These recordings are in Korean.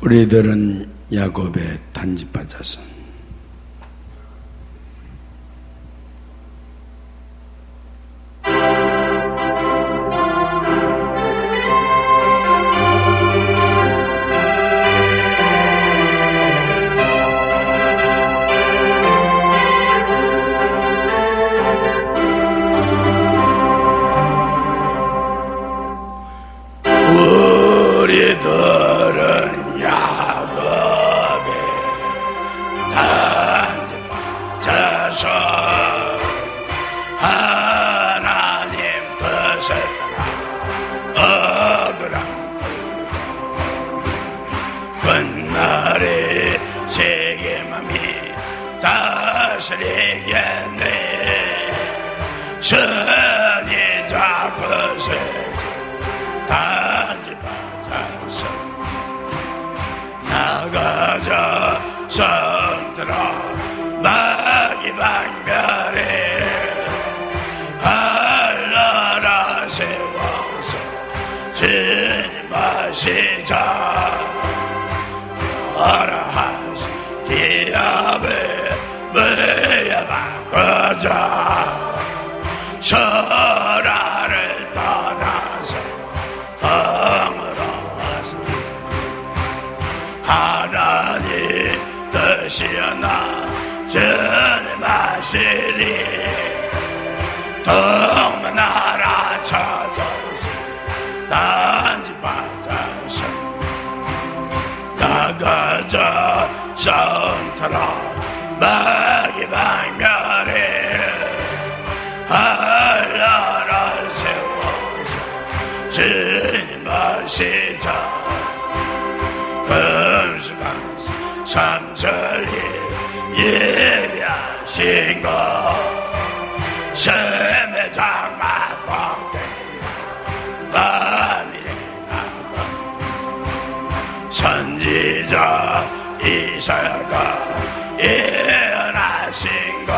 우리들은 야곱의 단지파 자손. 우리들은 야곱의 단지파 자손. 하나님 뜻을 따라 얻으라. 끝날에 세계맘이 다스리겠네. 선이자 뜻을 단지파 자손. 나가자 성들아 마귀 방멸에 한나라 세워서 진임하시자. 알아하시 기업을 물려바꾸자. 설화를 떠나서 덩으로 왔으니 하나님 뜻이었나 주님 하시리. 동나라 찾아오시 단지파 자손. 나가자 성터라 마귀 방멸에 한나라 세워서 진임하시자. 금수강사 삼천리 예비하신 것 셈의 장막 뻥땡이가 만일에 나가. 선지자 이사야가 예언하신 것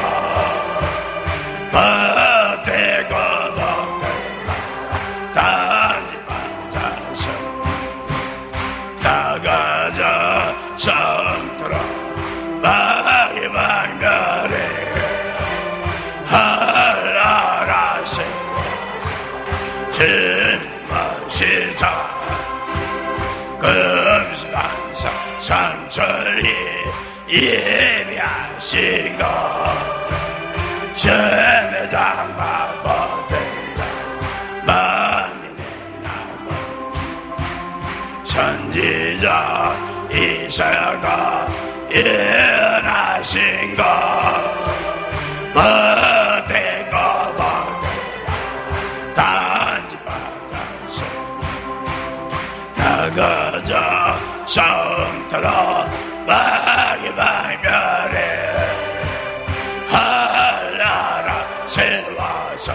버티고 먹겠다. 단지파 자손. 나가자 성들아 마귀 방멸에 한나라 세워서 진임하시자. 금수강사 삼천리 예비하신 것 셈의 장막 버텐다. 만민의 나고 선지자 이사야가 예언하신 것 버티고 버텐다. 단지파 자손. 나가자 성터라 마귀 방멸에 한나라 세워서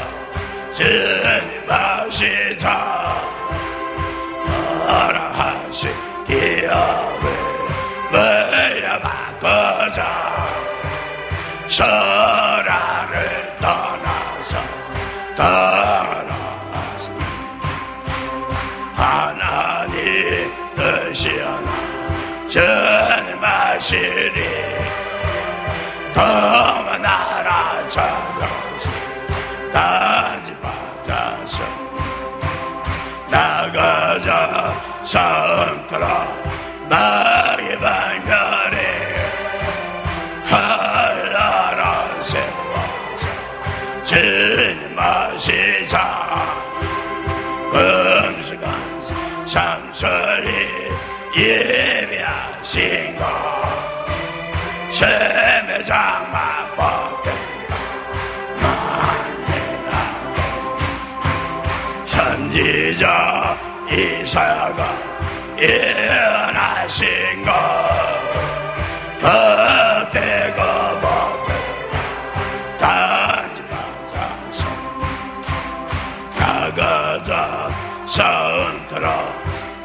진임하시자. 알아하시 기업을 물려바꾸자. 설화를 떠나서 떠나서 하나님 뜻이었나 주님 하시리. 동나라 찾아오시 단지파 자손. 나가자 성터라 마귀 방멸에 한나라 세워서 진임하시자. 금수강사 삼천리 예비하신 것 셈의 장막 벗겠다. 만내라고 선지자 이사야가 예언하신 것 버티고 먹겠다. 단지파 자손. 나가자 성터라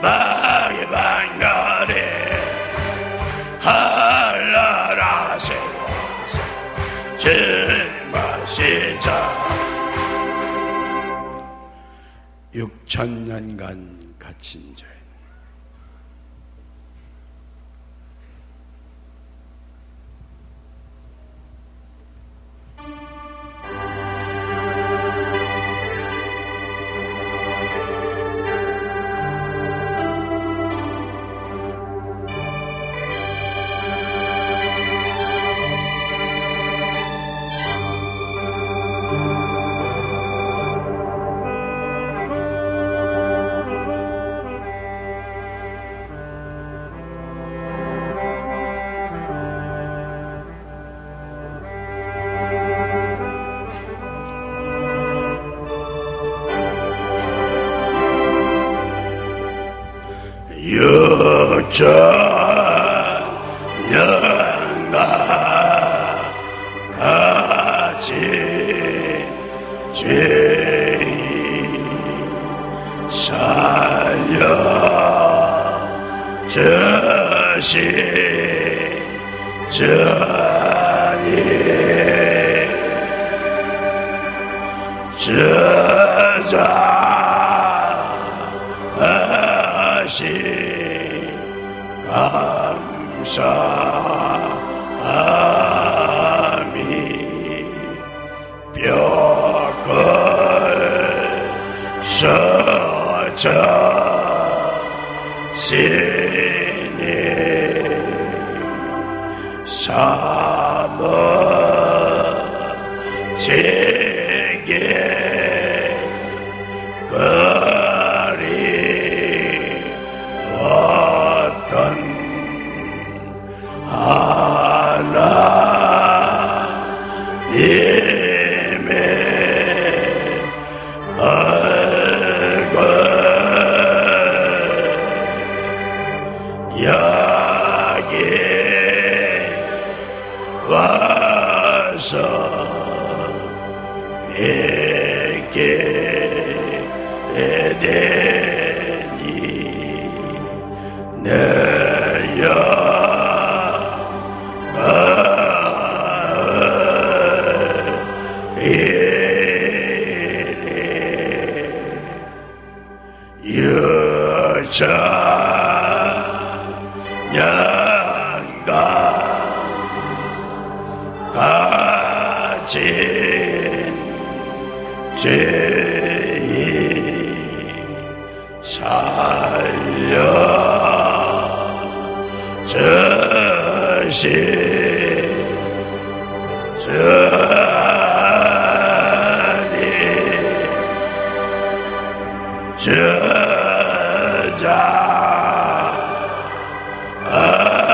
마귀 방멸에 한나라 세워서 진임하시자. 6,000년간 갇힌 죄. 천년과 같이 죄인 살려주시자니 저자하시 감사함이 벽을 서자시니 사무지게 그리웠던 하나님의 얼굴 여기 와서 뵙게 되니 내 유찬양가 가진 죄인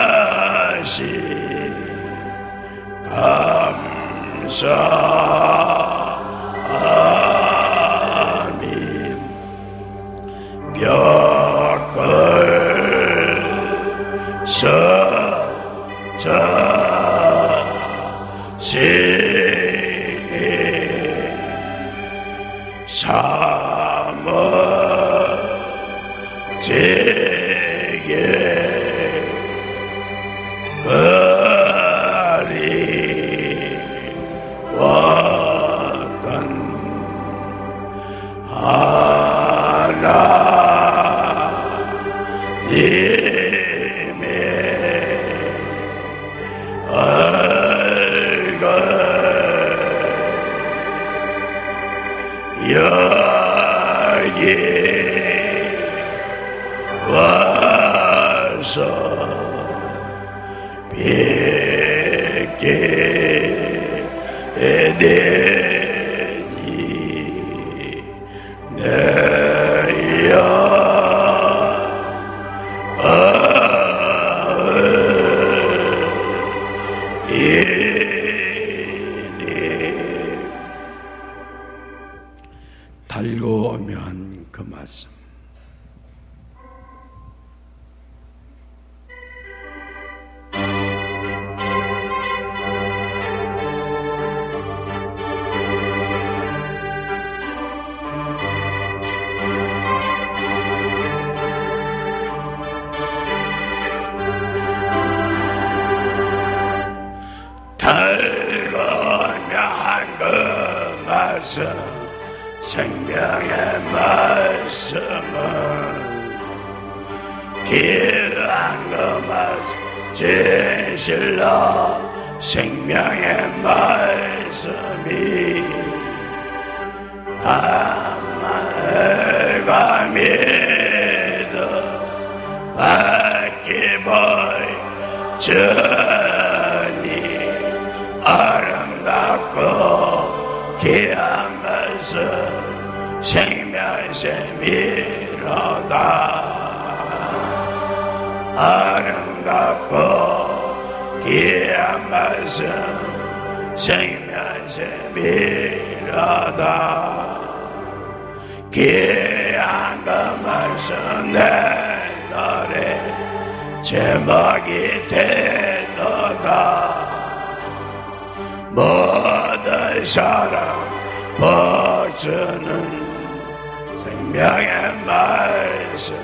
저자하시 감사함이 벽을 서자시니 사무지게 그리웠던 하나님의 얼굴 여기 와서 뵙게 되니 내 달고 오면 그 말씀. 달고면 그 말씀 생명의 말씀은 귀한 그 말씀 진실로 생명의 말씀이 담말과 믿어 받기 보이니 아름답고 귀한 말씀 생명샘이로다. 아름답고 귀한 말씀 생명샘이로다. 귀한 그 말씀 내 노래 제목이 되도다. 모든 사람 복주는 생명의 말씀은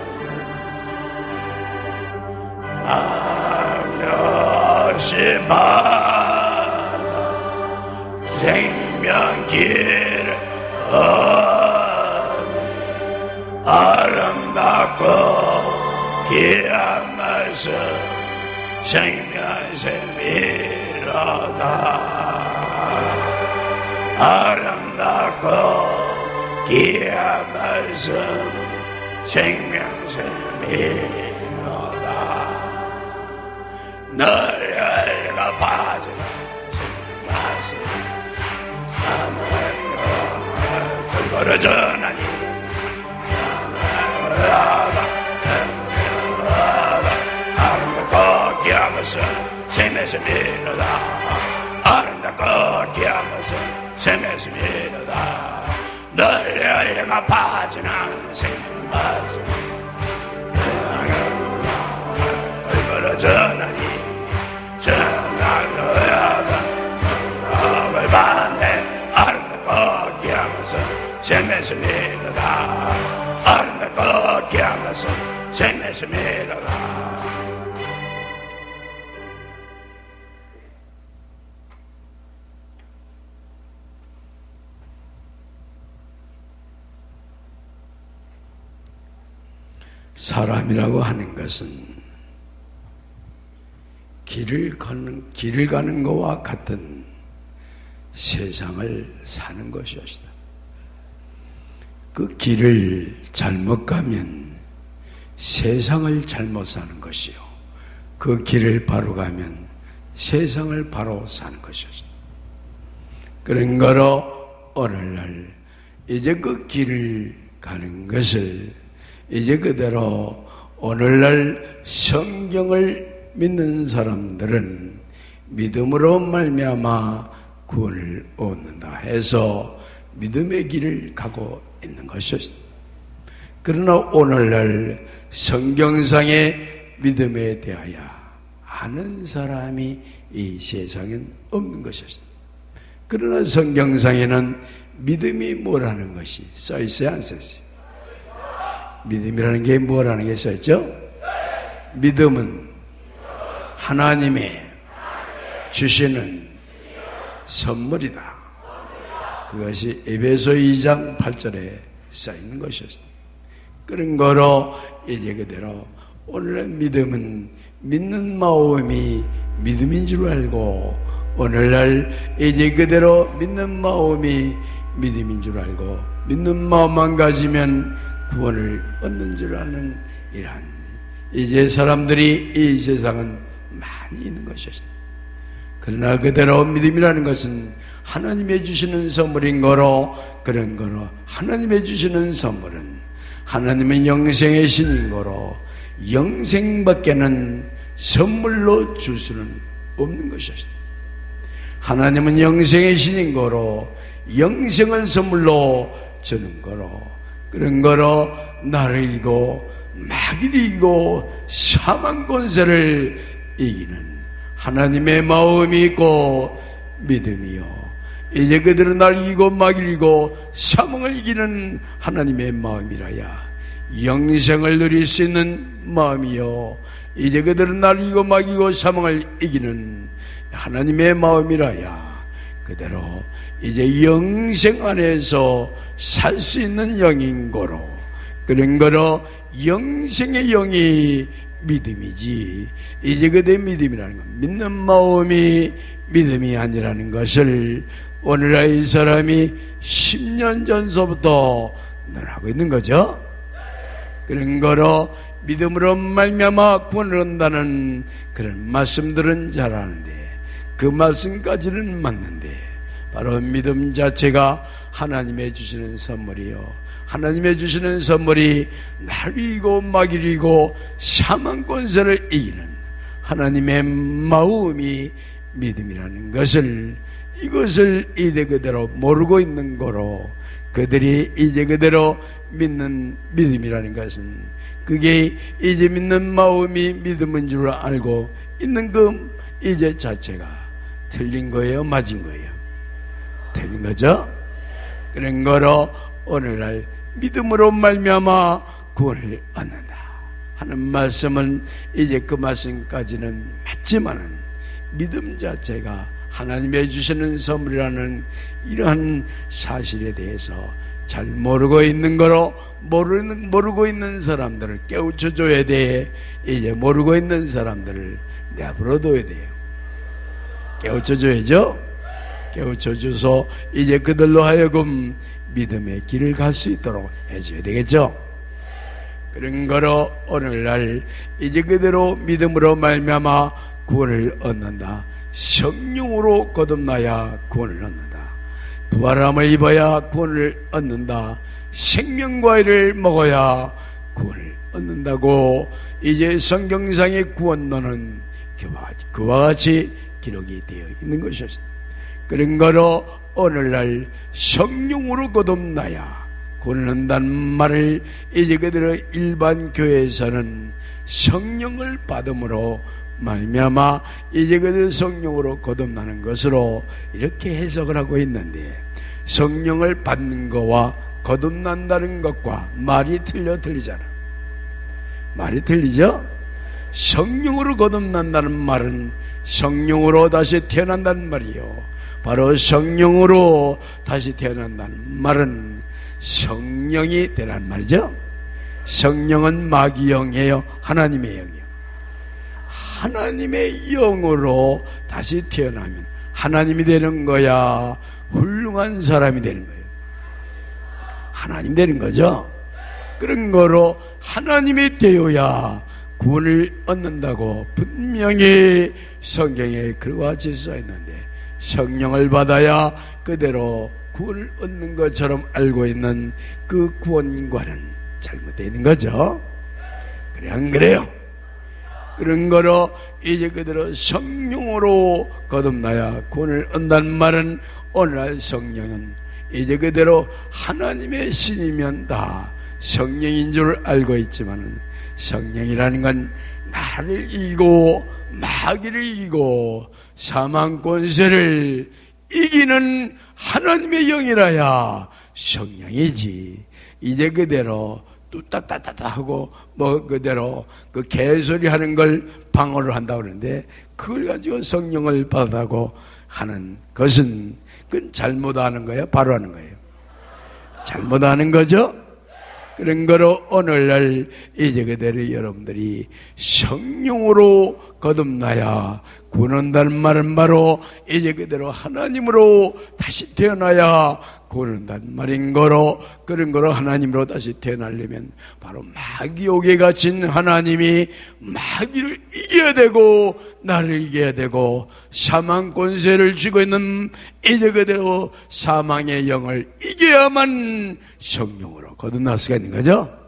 아무시 받아 생명길을 아름답고 귀한 말씀 생명샘이로다. 아름답고 귀한 말씀 생명샘이로다. 너희가 빠지는 말씀 그거를 전하니 아름답고 귀한 말씀 생명샘이로다. 아름답고 귀한 말씀 생명샘이로다. 너희가 빠지는 생명말씀 그거를 전하니 전하노야다. 반대 아름답고 귀한 말씀 생명샘이로다. 아름답고 귀한 말씀 생명샘이로다. 사람이라고 하는 것은 길을 가는 것과 같은 세상을 사는 것이었다. 그 길을 잘못 가면 세상을 잘못 사는 것이요, 그 길을 바로 가면 세상을 바로 사는 것이었다. 그런 거로 오늘날 이제 그 길을 가는 것을 이제 그대로 오늘날 성경을 믿는 사람들은 믿음으로 말미암아 구원을 얻는다 해서 믿음의 길을 가고 있는 것이었습니다. 그러나 오늘날 성경상의 믿음에 대하여 아는 사람이 이 세상엔 없는 것이었습니다. 그러나 성경상에는 믿음이 뭐라는 것이 써있어요, 안 써있어요? 믿음이라는 게 뭐라는 게 써있죠? 믿음은 하나님의 주시는 선물이다. 그것이 에베소 2장 8절에 써있는 것이었습니다. 그런 거로 이제 그대로 오늘날 믿음은 믿는 마음이 믿음인 줄 알고, 오늘날 이제 그대로 믿는 마음이 믿음인 줄 알고 믿는 마음만 가지면 구원을 얻는 줄 아는 이러한 이제 사람들이 이 세상은 많이 있는 것이었습니다. 그러나 그대로 믿음이라는 것은 하나님의 주시는 선물인 거로, 그런 거로 하나님의 주시는 선물은 하나님의 영생의 신인 거로 영생밖에는 선물로 줄 수는 없는 것이었습니다. 하나님은 영생의 신인 거로 영생을 선물로 주는 거로, 그런 거로 나를 이기고 마귀를 이기고 사망 권세를 이기는 하나님의 마음이 있고 믿음이요, 이제 그들은 나를 이기고 마귀를 이기고 사망을 이기는 하나님의 마음이라야 영생을 누릴 수 있는 마음이요, 이제 그들은 나를 이기고 마귀고 사망을 이기는 하나님의 마음이라야 그대로 이제 영생 안에서 살 수 있는 영인 거로, 그런 거로 영생의 영이 믿음이지, 이제 그대 믿음이라는 것, 믿는 마음이 믿음이 아니라는 것을 오늘날 이 사람이 10년 전서부터 늘 하고 있는 거죠. 그런 거로 믿음으로 말미암아 구원을 얻는다는 그런 말씀들은 잘 아는데, 그 말씀까지는 맞는데 바로 믿음 자체가 하나님의 주시는 선물이요, 하나님의 주시는 선물이 나를 이기고 마귀를 이기고 사망 권세를 이기는 하나님의 마음이 믿음이라는 것을, 이것을 이대 그대로 모르고 있는 거로, 그들이 이제 그대로 믿는 믿음이라는 것은 그게 이제 믿는 마음이 믿음인 줄 알고 있는 그 이제 자체가 틀린 거예요, 맞은 거예요? 틀린 거죠? 그런 거로 오늘날 믿음으로 말미암아 구원을 얻는다 하는 말씀은 이제 그 말씀까지는 맞지만은 믿음 자체가 하나님이 주시는 선물이라는 이러한 사실에 대해서 잘 모르고 있는 거로 모르고 있는 사람들을 깨우쳐줘야 돼. 이제 모르고 있는 사람들을 내버려 둬야 돼요. 깨우쳐줘야죠. 깨우쳐줘서 이제 그들로 하여금 믿음의 길을 갈 수 있도록 해줘야 되겠죠. 그런 거로 오늘날 이제 그대로 믿음으로 말미암아 구원을 얻는다. 성령으로 거듭나야 구원을 얻는다. 부활함을 입어야 구원을 얻는다. 생명과일을 먹어야 구원을 얻는다고 이제 성경상의 구원론은 그와 같이 기록이 되어 있는 것이었습니다. 그런 거로 오늘날 성령으로 거듭나야 구원을 얻는다는 말을 이제 그대로 일반 교회에서는 성령을 받음으로 말미암아 이제 그대로 성령으로 거듭나는 것으로 이렇게 해석을 하고 있는데, 성령을 받는 것과 거듭난다는 것과 말이 틀리잖아. 말이 틀리죠? 성령으로 거듭난다는 말은 성령으로 다시 태어난다는 말이요. 바로 성령으로 다시 태어난다는 말은 성령이 되란 말이죠. 성령은 마귀 영이에요, 하나님의 영이요. 하나님의 영으로 다시 태어나면 하나님이 되는 거야, 훌륭한 사람이 되는 거예요? 하나님 되는 거죠. 그런 거로 하나님이 되어야 구원을 얻는다고 분명히 성경에 그와 같이 써있는데, 성령을 받아야 그대로 구원을 얻는 것처럼 알고 있는 그 구원과는 잘못되어 있는 거죠. 그래, 안 그래요? 그런 거로 이제 그대로 성령으로 거듭나야 구원을 얻는다는 말은 오늘날 성령은 이제 그대로 하나님의 신이면 다 성령인 줄 알고 있지만은, 성령이라는 건 나를 이기고 마귀를 이기고 사망 권세를 이기는 하나님의 영이라야 성령이지. 이제 그대로 뚜따따따따 하고 뭐 그대로 그 개소리 하는 걸 방어를 한다고 그러는데, 그걸 가지고 성령을 받아고 하는 것은 그건 잘못하는 거예요, 바로 하는 거예요? 잘못하는 거죠. 그런 거로 오늘날 이제 그대로 여러분들이 성령으로 거듭나야 구원한다는 말은 바로 이제 그대로 하나님으로 다시 태어나야 구원한다는 말인 거로, 그런 거로 하나님으로 다시 태어나려면 바로 마귀옥에 갇힌 하나님이 마귀를 이겨야 되고 나를 이겨야 되고, 사망 권세를 쥐고 있는 이제 그대로 사망의 영을 이겨야만 성령으로 거듭날 수가 있는 거죠.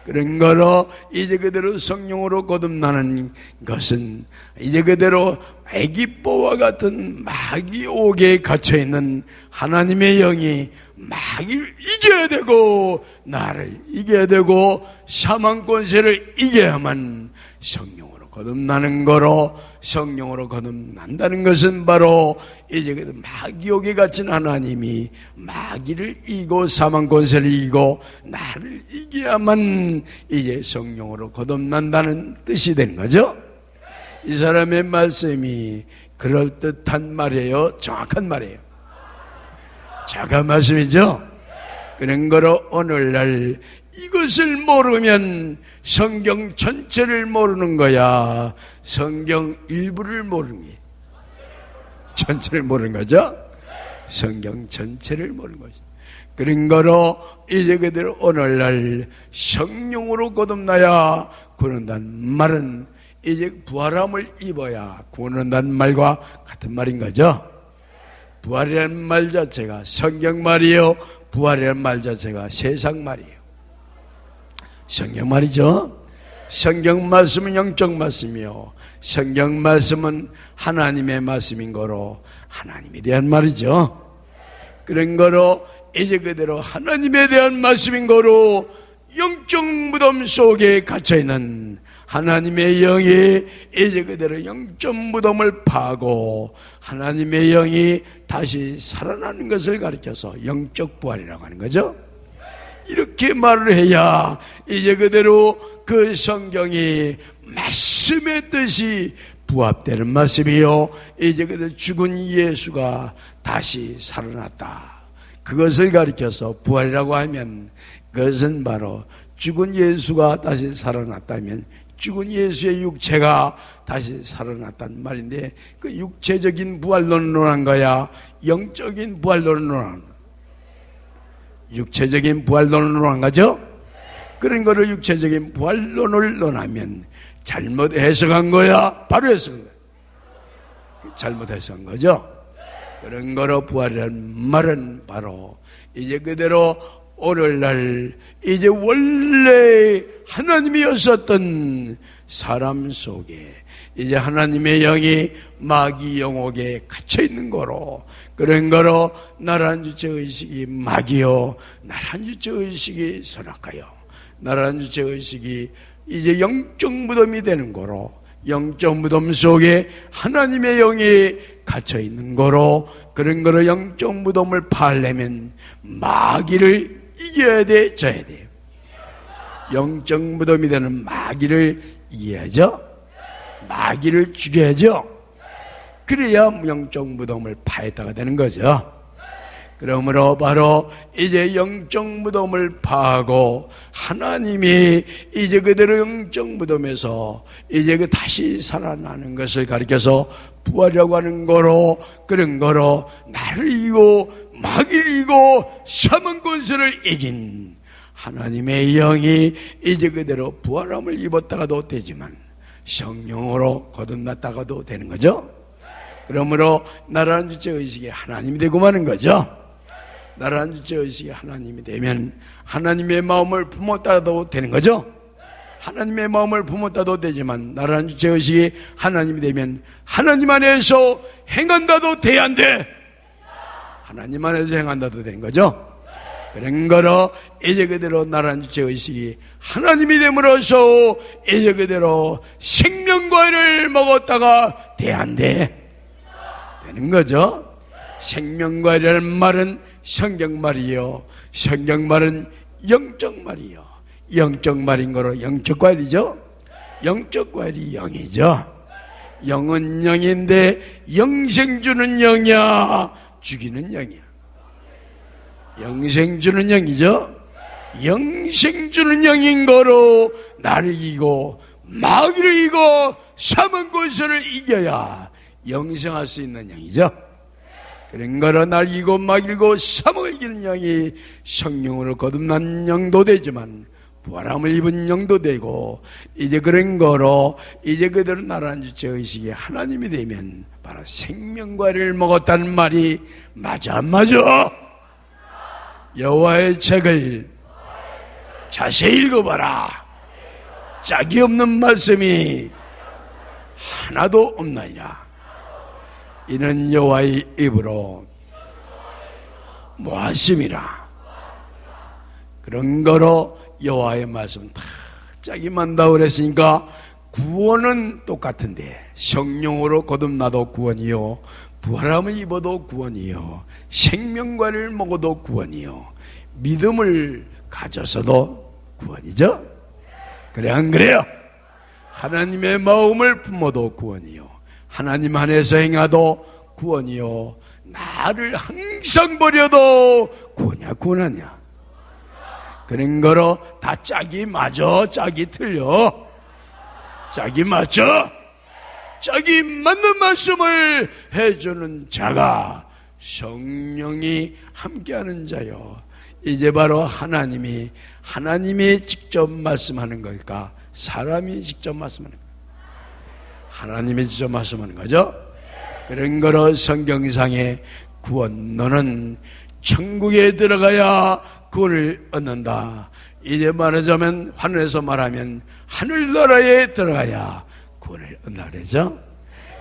그런 거로 이제 그대로 성령으로 거듭나는 것은 이제 그대로 애기뽀와 같은 마귀옥에 갇혀있는 하나님의 영이 마귀를 이겨야 되고 나를 이겨야 되고 사망 권세를 이겨야만 성령으로 거듭나는 거로, 성령으로 거듭난다는 것은 바로 이제 그 마귀옥에 갇힌 하나님이 마귀를 이기고 사망 권세를 이기고 나를 이겨야만 이제 성령으로 거듭난다는 뜻이 되는 거죠. 이 사람의 말씀이 그럴듯한 말이에요, 정확한 말이에요? 정확한 말씀이죠. 그런 거로 오늘날 이것을 모르면 성경 전체를 모르는 거야, 성경 일부를 모르는 거야? 전체를 모르는 거죠. 성경 전체를 모르는 거죠. 그런 거로 이제 그대로 오늘날 성령으로 거듭나야 구원한다는 말은 이제 부활함을 입어야 구원한다는 말과 같은 말인 거죠. 부활이라는 말 자체가 성경 말이에요, 부활이라는 말 자체가 세상 말이에요? 성경 말이죠. 성경 말씀은 영적 말씀이요, 성경 말씀은 하나님의 말씀인 거로 하나님에 대한 말이죠. 그런 거로 이제 그대로 하나님에 대한 말씀인 거로 영적 무덤 속에 갇혀있는 하나님의 영이 이제 그대로 영적 무덤을 파고 하나님의 영이 다시 살아나는 것을 가리켜서 영적 부활이라고 하는 거죠. 이렇게 말을 해야 이제 그대로 그 성경이 말씀의 뜻이 부합되는 말씀이요, 이제 그대로 죽은 예수가 다시 살아났다, 그것을 가리켜서 부활이라고 하면 그것은 바로 죽은 예수가 다시 살아났다면 죽은 예수의 육체가 다시 살아났다는 말인데, 그 육체적인 부활론을 논한 거야, 영적인 부활론을 논한 거야? 육체적인 부활론을 논한 거죠. 그런 거를 육체적인 부활론을 논하면 잘못 해석한 거야, 바로 해석한 거야? 잘못 해석한 거죠. 그런 거로 부활이라는 말은 바로 이제 그대로 오늘날 이제 원래 하나님이었었던 사람 속에 이제 하나님의 영이 마귀 영옥에 갇혀있는 거로, 그런 거로 나란 주체의식이 마귀요, 나란 주체의식이 선악가요, 나란 주체의식이 이제 영적 무덤이 되는 거로, 영적 무덤 속에 하나님의 영이 갇혀있는 거로, 그런 거로 영적 무덤을 파려면 마귀를 이겨야 돼, 져야 돼. 영적 무덤이 되는 마귀를 이겨야죠. 마귀를 죽여야죠. 그래야 영적 무덤을 파했다가 되는 거죠. 그러므로 바로 이제 영적 무덤을 파하고 하나님이 이제 그대로 영적 무덤에서 이제 그 다시 살아나는 것을 가리켜서 부활이라고 하는 거로, 그런 거로 나를 이기고 마귀를 이기고 사망 권세를 이긴 하나님의 영이 이제 그대로 부활함을 입었다가도 되지만 성령으로 거듭났다가도 되는 거죠. 그러므로 나라는 주체의식이 하나님이 되고 마는 거죠. 나라는 주체의식이 하나님이 되면 하나님의 마음을 품었다도 되는 거죠. 하나님의 마음을 품었다도 되지만 나라는 주체의식이 하나님이 되면 하나님 안에서 행한다도 돼야 안 돼. 하나님 안에서 행한다도 되는 거죠. 그런 거로 이제 그대로 나라는 주체의식이 하나님이 됨으로써 이제 그대로 생명과를 먹었다가 돼야 안 돼. 되는 거죠. 생명과이라는 말은 성경말이요, 성경말은 영적말이요, 영적말인 거로 영적과일이죠. 영적과일이 영이죠. 영은 영인데 영생 주는 영이야, 죽이는 영이야? 영생 주는 영이죠. 영생 주는 영인 거로 나를 이기고 마귀를 이기고 사망 권세를 이겨야 영생할 수 있는 영이죠. 그런 거로 날 이기고 마귀를 이기고 사망을 이기는 영이 성령으로 거듭난 영도 되지만 부활함을 입은 영도 되고, 이제 그런 거로 이제 그대로 나라는 주체의식이 하나님이 되면 바로 생명과를 먹었다는 말이 맞아 안 맞아? 여호와의 책을 자세히 읽어봐라. 짝이 없는 말씀이 하나도 없나이라. 이는 여호와의 입으로 모하심이라. 그런 거로 여호와의 말씀 다 짝이 많다고 그랬으니까 구원은 똑같은데 성령으로 거듭나도 구원이요, 부활함을 입어도 구원이요, 생명과를 먹어도 구원이요, 믿음을 가져서도 구원이죠. 그래 안 그래요? 하나님의 마음을 품어도 구원이요, 하나님 안에서 행하도 구원이요, 나를 항상 버려도 구원이야, 구원하냐? 그런 거로 다 짝이 맞아, 짝이 틀려? 짝이 맞죠? 짝이 맞는 말씀을 해주는 자가 성령이 함께하는 자요. 이제 바로 하나님이 직접 말씀하는 걸까? 사람이 직접 말씀하는 걸까? 하나님이 직접 말씀하는 거죠. 그런 거로 성경상의 구원, 너는 천국에 들어가야 구원을 얻는다. 이제 말하자면 하늘에서 말하면 하늘나라에 들어가야 구원을 얻는다 그러죠.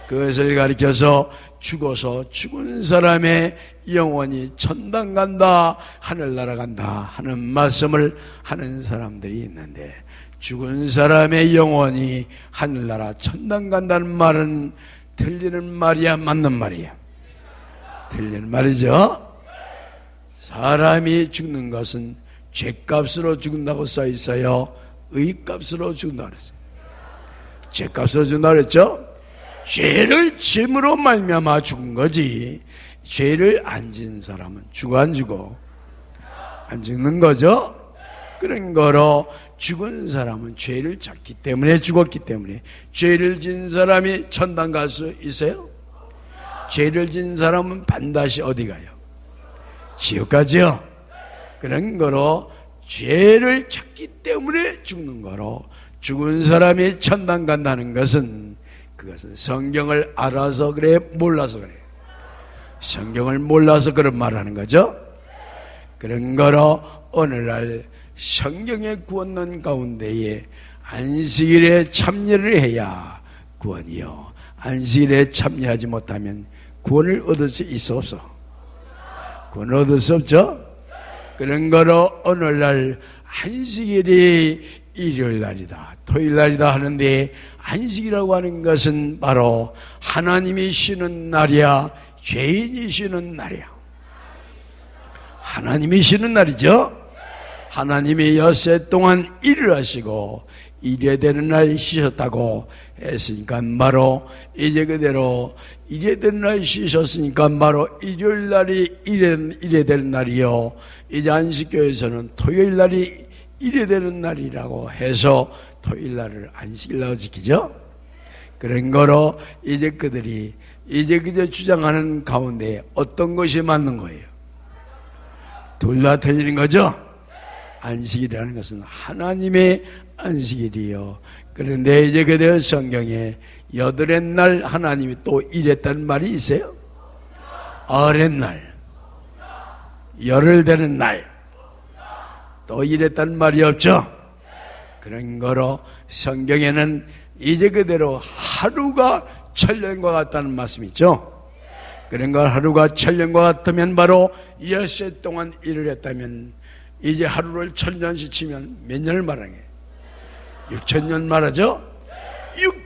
그것을 가리켜서 죽어서 죽은 사람의 영혼이 천당 간다, 하늘나라 간다 하는 말씀을 하는 사람들이 있는데, 죽은 사람의 영혼이 하늘나라 천당 간다는 말은 틀리는 말이야, 맞는 말이야? 틀리는 말이죠. 사람이 죽는 것은 죄값으로 죽는다고 써 있어요? 의값으로 죽는다고 그랬어요? 죄값으로 죽는다고 그랬죠? 죄를 짐으로 말미암아 죽은 거지, 죄를 안 지은 사람은 죽어 안 죽어? 안 죽는 거죠? 그런 거로 죽은 사람은 죄를 졌기 때문에, 죽었기 때문에. 죄를 지은 사람이 천당 갈 수 있어요? 죄를 지은 사람은 반드시 어디 가요? 지옥 가죠? 그런 거로 죄를 졌기 때문에 죽는 거로, 죽은 사람이 천당 간다는 것은, 그것은 성경을 알아서 그래, 몰라서 그래? 성경을 몰라서 그런 말 하는 거죠. 그런 거로 오늘날 성경의 구원론 가운데에 안식일에 참여를 해야 구원이요, 안식일에 참여하지 못하면 구원을 얻을 수 있어 없어? 구원을 얻을 수 없죠. 그런 거로 오늘날 안식일이 일요일날이다, 토요일날이다 하는데, 안식이라고 하는 것은 바로 하나님이 쉬는 날이야, 죄인이 쉬는 날이야? 하나님이 쉬는 날이죠. 하나님이 엿새 동안 일을 하시고 일해야 되는 날 쉬셨다고 했으니까, 바로 이제 그대로 일해야 되는 날 쉬셨으니까 바로 일요일날이 일해야 되는 날이요, 이제 안식교에서는 토요일날이 일해야 되는 날이라고 해서 토요일날을 안식일로 지키죠. 그런 거로 이제 그들이 이제 그저 주장하는 가운데 어떤 것이 맞는 거예요? 둘 다 틀리는 거죠. 안식일이라는 것은 하나님의 안식일이요, 그런데 이제 그대로 성경에 여덟의 날 하나님이 또 일했다는 말이 있어요? 아흔의 날, 열흘 되는 날 또 일했다는 말이 없죠. 그런 거로 성경에는 이제 그대로 하루가 천년과 같다는 말씀이 있죠. 그런 거 하루가 천년과 같으면 바로 엿새 동안 일을 했다면, 이제 하루를 천년씩 치면 몇 년을 말하게? 6천년 말하죠.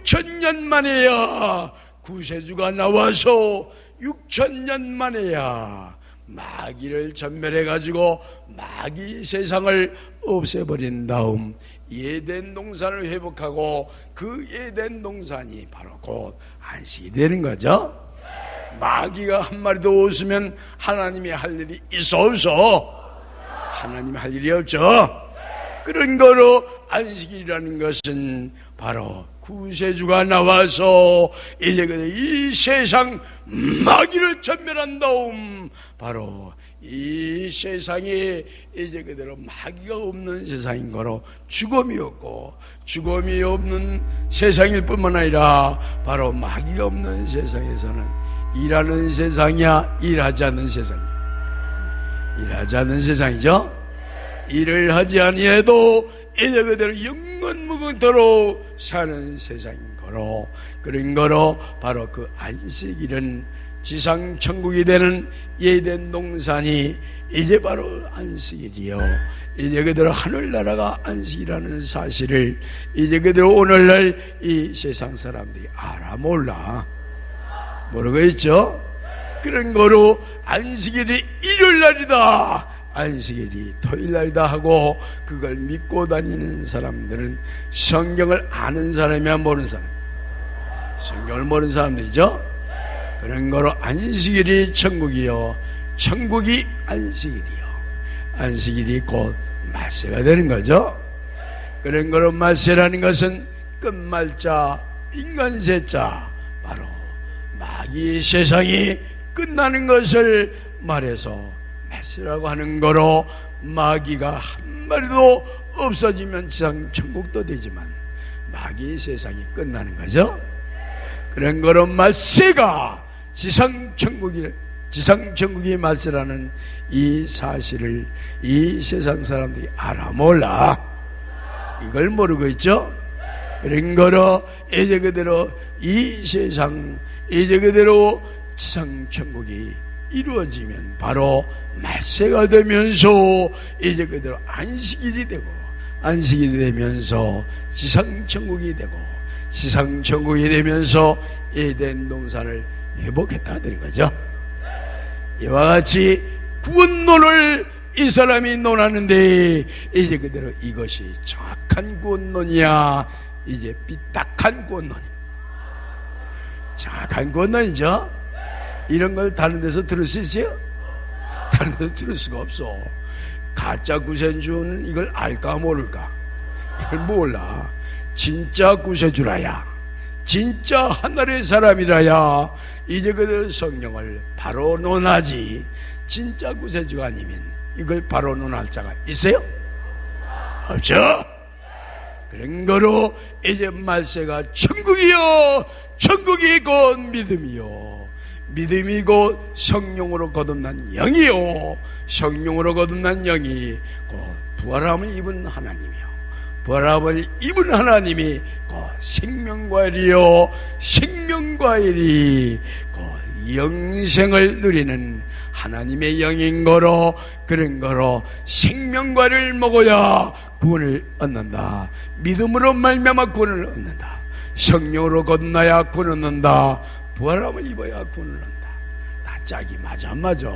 6천년 만에야 구세주가 나와서 6천년 만에야 마귀를 전멸해가지고 마귀 세상을 없애버린 다음 에덴 동산을 회복하고, 그 에덴 동산이 바로 곧 안식이 되는 거죠. 마귀가 한 마리도 없으면 하나님이 할 일이 있어 없어? 하나님이 할 일이 없죠. 그런 거로 안식일이라는 것은 바로 구세주가 나와서 이제 이 세상 마귀를 전멸한 다음, 바로 이 세상에 이제 그대로 마귀가 없는 세상인 거로 죽음이 없고, 죽음이 없는 세상일 뿐만 아니라 바로 마귀가 없는 세상에서는 일하는 세상이야, 일하지 않는 세상이야? 일하지 않는 세상이죠. 일을 하지 아니해도 이제 그대로 영원무궁토록 사는 세상인 거로, 그런 거로 바로 그 안식일은 지상 천국이 되는 에덴 동산이 이제 바로 안식일이요, 이제 그대로 하늘나라가 안식이라는 사실을 이제 그대로 오늘날 이 세상 사람들이 알아 몰라? 모르고 있죠. 그런 거로 안식일이 일요일날이다, 안식일이 토요일날이다 하고 그걸 믿고 다니는 사람들은 성경을 아는 사람이야, 모르는 사람? 성경을 모르는 사람들이죠. 그런 거로 안식일이 천국이요, 천국이 안식일이요, 안식일이 곧 말세가 되는 거죠. 그런 거로 말세라는 것은 끝말자 인간세자, 바로 마귀 세상이 끝나는 것을 말해서 말세라고 하는 거로, 마귀가 한 마리도 없어지면 지상 천국도 되지만 마귀 세상이 끝나는 거죠. 그런 거로 말세가 지상 천국이 말세라는 이 사실을 이 세상 사람들이 알아 몰라? 이걸 모르고 있죠. 그런 거로 이제 그대로 이 세상 이제 그대로 지상천국이 이루어지면 바로 말세가 되면서 이제 그대로 안식일이 되고 안식일이 되면서 지상천국이 되고 지상천국이 되면서 에덴 동산을 회복했다 되는 거죠. 이와 같이 구원론을 이 사람이 논하는데 이제 그대로 이것이 정확한 구원론이야, 이제 삐딱한 구원론이야. 정확한 구원론이죠. 이런 걸 다른 데서 들을 수 있어요? 다른 데서 들을 수가 없어. 가짜 구세주는 이걸 알까 모를까? 이걸 몰라. 진짜 구세주라야, 진짜 하늘의 사람이라야 이제 그들 성령을 바로 논하지. 진짜 구세주가 아니면 이걸 바로 논할 자가 있어요? 없죠. 그런 거로 이제 말세가 천국이요, 천국이 곧 믿음이요, 믿음이 곧 성령으로 거듭난 영이요, 성령으로 거듭난 영이 곧 부활함을 입은 하나님이요, 부활함을 입은 하나님이 곧 생명과일이요, 생명과일이 곧 영생을 누리는 하나님의 영인 거로, 그런 거로 생명과를 먹어야 구원을 얻는다. 믿음으로 말미암아 구원을 얻는다. 성령으로 거듭나야 구원을 얻는다. 부활함을 입어야 구원을 얻는다. 다 짝이 맞아 안 맞아?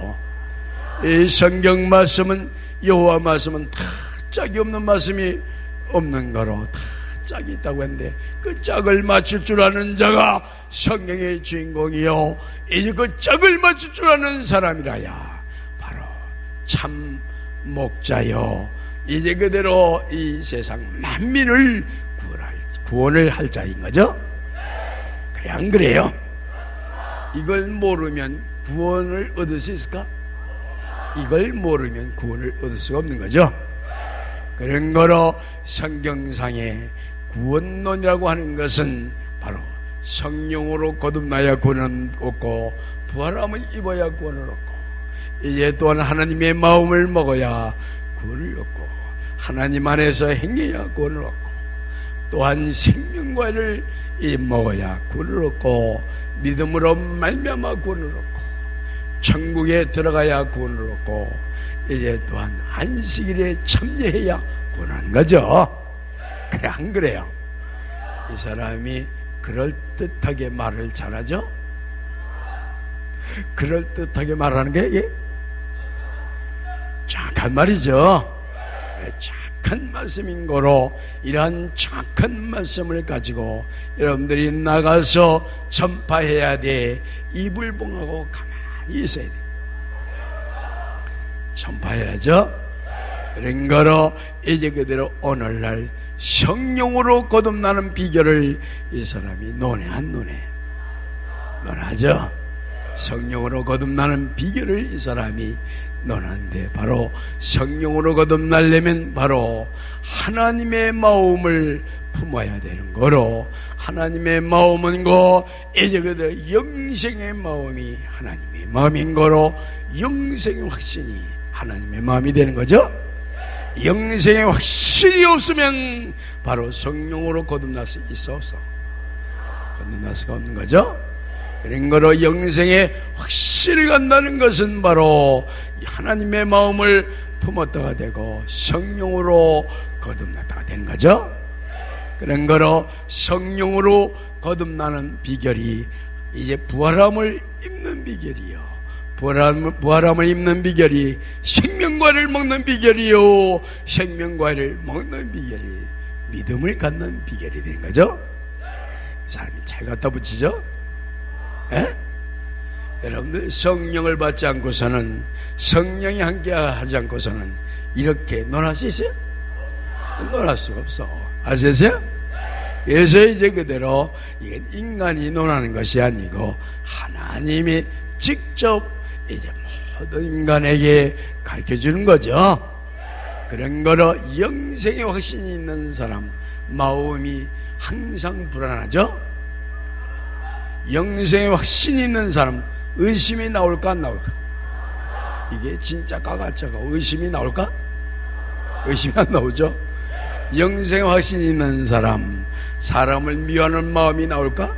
이 성경 말씀은, 여호와 말씀은 다 짝이 없는 말씀이 없는 거로 다 짝이 있다고 했는데, 그 짝을 맞출 줄 아는 자가 성경의 주인공이요, 이제 그 짝을 맞출 줄 아는 사람이라야 바로 참 목자요, 이제 그대로 이 세상 만민을 구원을 할 자인 거죠. 그래 안 그래요? 이걸 모르면 구원을 얻을 수 있을까? 이걸 모르면 구원을 얻을 수가 없는 거죠. 그런 거로 성경상의 구원론이라고 하는 것은 바로 성령으로 거듭나야 구원을 얻고, 부활함을 입어야 구원을 얻고, 이제 또한 하나님의 마음을 먹어야 구원을 얻고, 하나님 안에서 행해야 구원을 얻고, 또한 생명과를 먹어야 구원을 얻고, 믿음으로 말미암아 구원을 얻고, 천국에 들어가야 구원을 얻고, 이제 또한 안식일에 참여해야 구원하는 거죠. 그래 안 그래요? 이 사람이 그럴듯하게 말을 잘하죠? 그럴듯하게 말하는 게 이게 정확한 말이죠. 착한 말씀인 거로, 이러한 착한 말씀을 가지고 여러분들이 나가서 전파해야 돼. 입을 봉하고 가만히 있어야 돼. 전파해야죠. 그런 거로 이제 그대로 오늘날 성령으로 거듭나는 비결을 이 사람이 논해 안 논해? 논하죠. 성령으로 거듭나는 비결을 이 사람이 논하는데, 바로 성령으로 거듭나려면 바로 하나님의 마음을 품어야 되는 거로, 하나님의 마음은 고 이제 그대로 영생의 마음이 하나님의 마음인 거로, 영생의 확신이 하나님의 마음이 되는 거죠. 영생의 확신이 없으면 바로 성령으로 거듭날 수 있어 없어? 거듭날 수가 없는 거죠. 그런 거로 영생의 확신을 갖는다는 것은 바로 하나님의 마음을 품었다가 되고 성령으로 거듭났다가 되는 거죠. 그런 거로 성령으로 거듭나는 비결이 이제 부활함을 입는 비결이요, 부활함을 입는 비결이 생명과를 먹는 비결이요, 생명과를 먹는 비결이 믿음을 갖는 비결이 되는 거죠. 사람이 잘 갖다 붙이죠. 에? 여러분들 성령을 받지 않고서는, 성령이 함께 하지 않고서는 이렇게 논할 수 있어요? 논할 수가 없어. 아시겠어요? 그래서 이제 그대로 이건 인간이 논하는 것이 아니고 하나님이 직접 이제 모든 인간에게 가르쳐 주는 거죠. 그런 거로 영생의 확신이 있는 사람 마음이 항상 불안하죠. 영생의 확신이 있는 사람 의심이 나올까 안 나올까? 이게 진짜가 가짜가 의심이 나올까? 의심이 안 나오죠. 영생의 확신이 있는 사람 사람을 미워하는 마음이 나올까?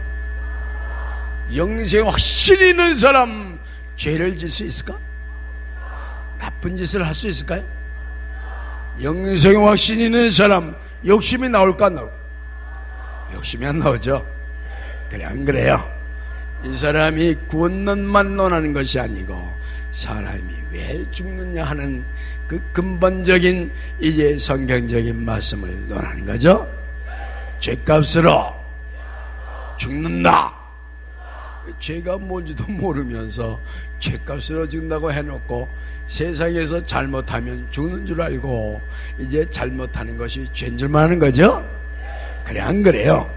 영생 확신이 있는 사람 죄를 질 수 있을까? 나쁜 짓을 할 수 있을까요? 영생 확신이 있는 사람 욕심이 나올까 안 나올까? 욕심이 안 나오죠. 그래 안 그래요? 이 사람이 구원론만 논하는 것이 아니고 사람이 왜 죽느냐 하는 그 근본적인 이제 성경적인 말씀을 논하는 거죠. 죄값으로 죽는다. 죄가 뭔지도 모르면서 죄값으로 죽는다고 해놓고 세상에서 잘못하면 죽는 줄 알고 이제 잘못하는 것이 죄인 줄만 하는 거죠. 그래 안 그래요?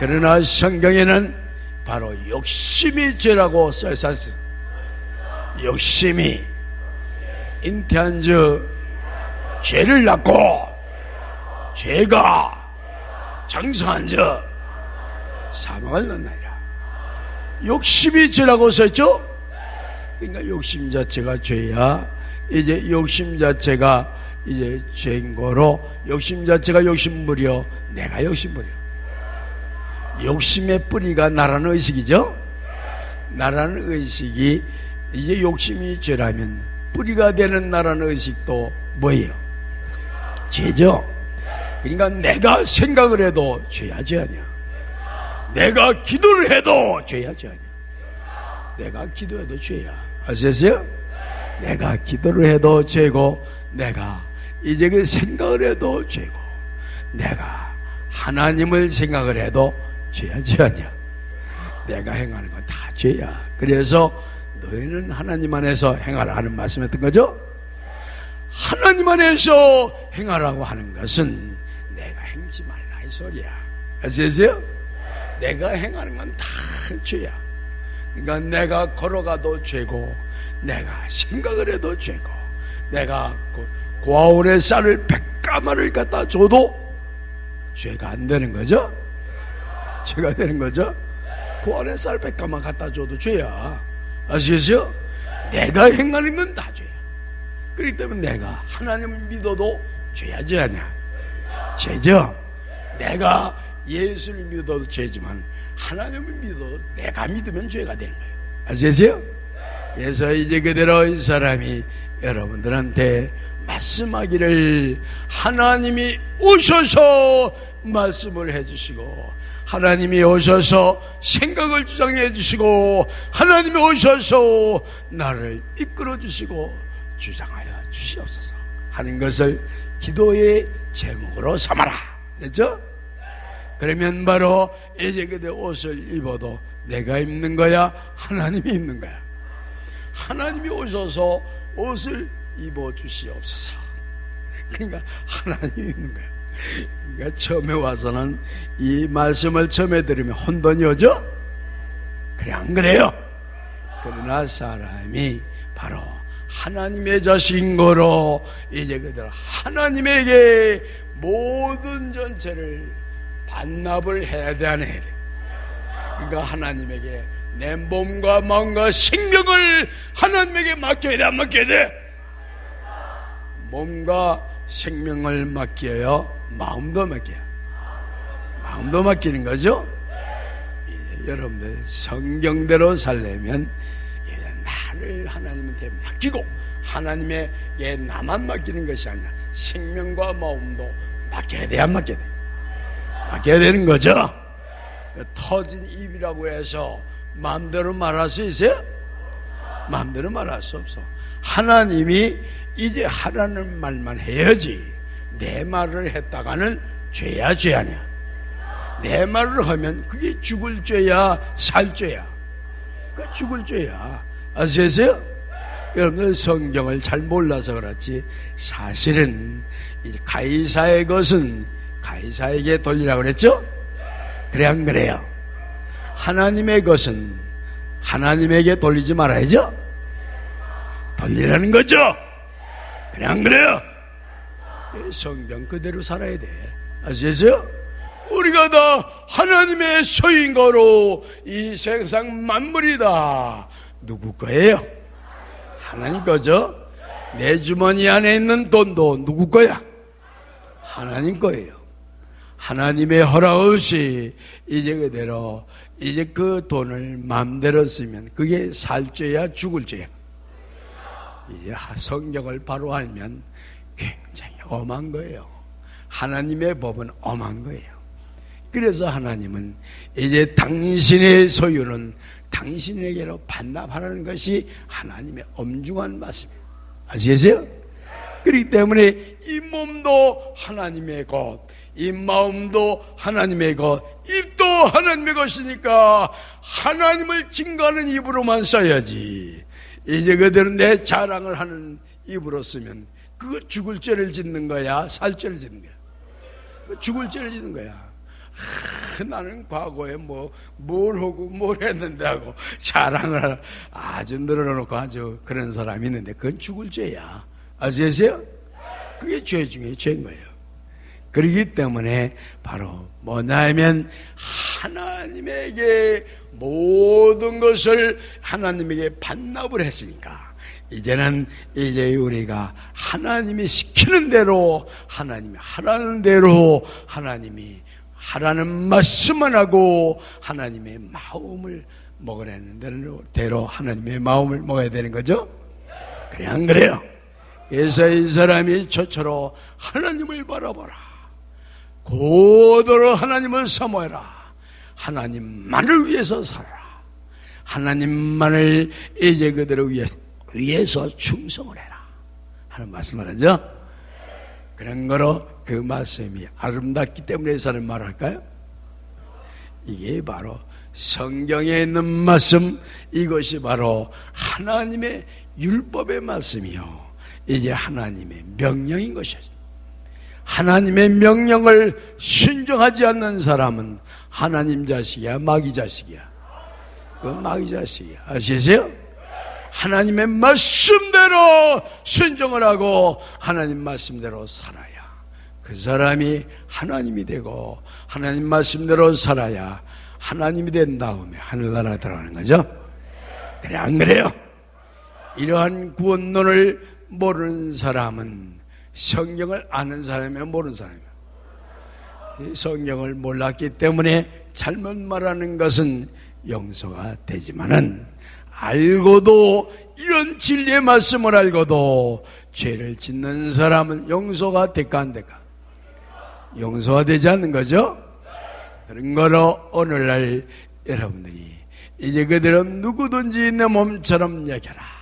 그러나 성경에는 바로 욕심이 죄라고 써있었어요. 욕심이 잉태한즉 죄를 낳고 죄가 장성한즉 사망을 낳나이다. 욕심이 죄라고 써있죠. 그러니까 욕심 자체가 죄야. 이제 욕심 자체가 이제 죄인 거로 욕심 자체가 욕심부려 내가 욕심부려. 욕심의 뿌리가 나라는 의식이죠. 나라는 의식이 이제 욕심이 죄라면 뿌리가 되는 나라는 의식도 뭐예요? 죄죠. 그러니까 내가 생각을 해도 죄야 죄 아니야. 내가 기도를 해도 죄야 죄 아니야. 내가 기도해도 죄야. 아시겠어요? 내가 기도를 해도 죄고 내가 이제 그 생각을 해도 죄고 내가 하나님을 생각을 해도 죄야 죄 아니야. 내가 행하는 건 다 죄야. 그래서 너희는 하나님 안에서 행하라 하는 말씀이었던 거죠. 하나님 안에서 행하라고 하는 것은 내가 행지 말라 이 소리야. 아시겠어요? 내가 행하는 건 다 죄야. 그러니까 내가 걸어가도 죄고 내가 생각을 해도 죄고 내가 고아원의 쌀을 100가마를 갖다 줘도 죄가 안 되는 거죠. 죄가 되는 거죠. 고아원의 쌀 100가마 갖다 줘도 죄야. 아시겠어요? 내가 행하는 건 다 죄야. 그렇기 때문에 내가 하나님을 믿어도 죄야 죄 아니야. 죄죠. 내가 예수를 믿어도 죄지만 하나님을 믿어도 내가 믿으면 죄가 되는 거예요. 아시겠어요? 그래서 이제 그대로 이 사람이 여러분들한테 말씀하기를 하나님이 오셔서 말씀을 해주시고 하나님이 오셔서 생각을 주장해 주시고 하나님이 오셔서 나를 이끌어 주시고 주장하여 주시옵소서 하는 것을 기도의 제목으로 삼아라. 그렇죠? 그러면 바로 이제 그대 옷을 입어도 내가 입는 거야? 하나님이 입는 거야? 하나님이 오셔서 옷을 입어 주시옵소서. 그러니까 하나님이 입는 거야. 그러니까 처음에 와서는 이 말씀을 처음에 들으면 혼돈이 오죠? 그래 안 그래요? 그러나 사람이 바로 하나님의 자식인 거로 이제 그대로 하나님에게 모든 전체를 반납을 해야 되네. 그러니까 하나님에게 내 몸과 마음과 생명을 하나님에게 맡겨야 돼, 안 맡겨야 돼? 몸과 생명을 맡겨요. 마음도 맡겨요. 마음도 맡기는 거죠. 이제 여러분들 성경대로 살려면 나를 하나님한테 맡기고 하나님에게 나만 맡기는 것이 아니라 생명과 마음도 맡겨야 돼, 안 맡겨야 돼? 맡겨야 되는 거죠. 터진 입이라고 해서 마음대로 말할 수 있어요? 마음대로 말할 수 없어. 하나님이 이제 하라는 말만 해야지 내 말을 했다가는 죄야 죄 아니야. 내 말을 하면 그게 죽을 죄야 살 죄야? 그 죽을 죄야. 아시겠어요? 여러분들 성경을 잘 몰라서 그렇지 사실은 이제 가이사의 것은 가이사에게 돌리라고 그랬죠? 그래 안 그래요? 하나님의 것은 하나님에게 돌리지 말아야죠? 돌리라는 거죠? 그래 안 그래요? 성경 그대로 살아야 돼. 아시겠어요? 우리가 다 하나님의 소유인 거로 이 세상 만물이다. 누구 거예요? 하나님 거죠? 내 주머니 안에 있는 돈도 누구 거야? 하나님 거예요. 하나님의 허락 없이 이제 그대로 이제 그 돈을 마음대로 쓰면 그게 살 죄야 죽을 죄야? 이제 성경을 바로 알면 굉장히 엄한 거예요. 하나님의 법은 엄한 거예요. 그래서 하나님은 이제 당신의 소유는 당신에게로 반납하라는 것이 하나님의 엄중한 말씀이에요. 아시겠어요? 그렇기 때문에 이 몸도 하나님의 것, 이 마음도 하나님의 것, 입도 하나님의 것이니까 하나님을 증거하는 입으로만 써야지. 이제 그대로 내 자랑을 하는 입으로 쓰면 그거 죽을 죄를 짓는 거야, 살 죄를 짓는 거야? 죽을 죄를 짓는 거야. 나는 과거에 뭘 하고 뭘 했는데 하고 자랑을 아주 늘어놓고 아주 그런 사람이 있는데 그건 죽을 죄야. 아시겠어요? 그게 죄 중에 죄인 거예요. 그렇기 때문에 바로 뭐냐면 하나님에게 모든 것을 하나님에게 반납을 했으니까 이제는 이제 우리가 하나님이 시키는 대로 하나님이 하라는 대로 하나님이 하라는 말씀만 하고 하나님의 마음을 먹으라는 대로 하나님의 마음을 먹어야 되는 거죠? 그래 안 그래요? 그래서 이 사람이 저처럼 하나님을 바라보라. 고도로 하나님을 사모해라. 하나님만을 위해서 살아라. 하나님만을 이제 그대로 위해서 충성을 해라 하는 말씀을 하죠. 그런 거로 그 말씀이 아름답기 때문에 사는 말을 할까요? 이게 바로 성경에 있는 말씀, 이것이 바로 하나님의 율법의 말씀이요 이제 하나님의 명령인 것이죠. 하나님의 명령을 순종하지 않는 사람은 하나님 자식이야, 마귀 자식이야? 그건 마귀 자식이야. 아시겠어요? 하나님의 말씀대로 순종을 하고 하나님 말씀대로 살아야 그 사람이 하나님이 되고 하나님 말씀대로 살아야 하나님이 된 다음에 하늘나라 들어가는 거죠. 그래 안 그래요? 이러한 구원론을 모르는 사람은 성경을 아는 사람이면 모르는 사람이에요. 성경을 몰랐기 때문에 잘못 말하는 것은 용서가 되지만은 알고도 이런 진리의 말씀을 알고도 죄를 짓는 사람은 용서가 될까 안 될까? 용서가 되지 않는 거죠? 그런 거로 오늘날 여러분들이 이제 그대로 누구든지 내 몸처럼 여겨라.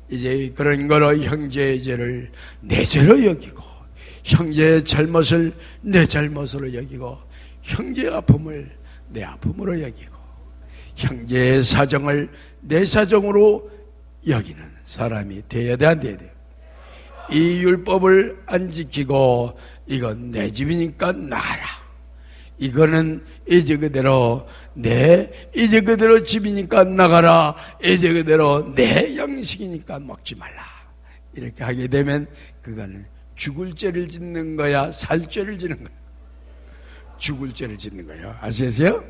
이제 그런 거로 형제의 죄를 내 죄로 여기고 형제의 잘못을 내 잘못으로 여기고 형제의 아픔을 내 아픔으로 여기고 형제의 사정을 내 사정으로 여기는 사람이 돼야 돼, 안 돼야 돼요? 이 율법을 안 지키고 이건 내 집이니까 나가라. 이거는 이제 그대로 이제 그대로 집이니까 나가라. 이제 그대로 내 양식이니까 먹지 말라. 이렇게 하게 되면 그거는 죽을 죄를 짓는 거야, 살 죄를 짓는 거야? 죽을 죄를 짓는 거예요. 아시겠어요?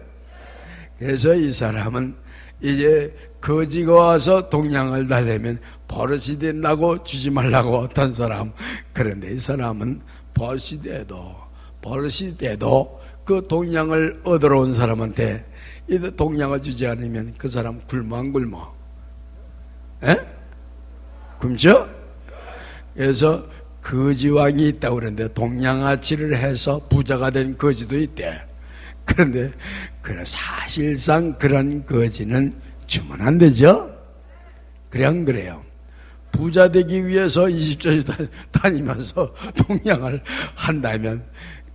그래서 이 사람은 이제 거지가 와서 동양을 달래면 버릇이 된다고 주지 말라고 어떤 사람. 그런데 이 사람은 버릇이 돼도 그 동양을 얻으러 온 사람한테 이 동양을 주지 않으면 그 사람 굶어 안 굶어? 에? 굶죠? 그래서 거지왕이 있다고 그러는데 동양아치를 해서 부자가 된 거지도 있대. 그런데 사실상 그런 거지는 주면 안 되죠? 그래 안 그래요? 부자 되기 위해서 20절 다니면서 동양을 한다면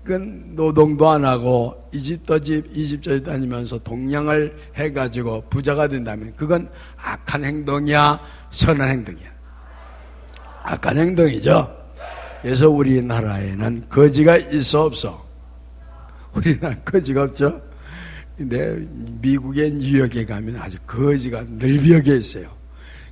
그건 노동도 안 하고 이집저집 다니면서 동양을 해가지고 부자가 된다면 그건 악한 행동이야, 선한 행동이야? 악한 행동이죠. 그래서 우리나라에는 거지가 있어 없어? 우리나라 거지가 없죠? 근데 미국의 뉴욕에 가면 아주 거지가 늘벽에 있어요.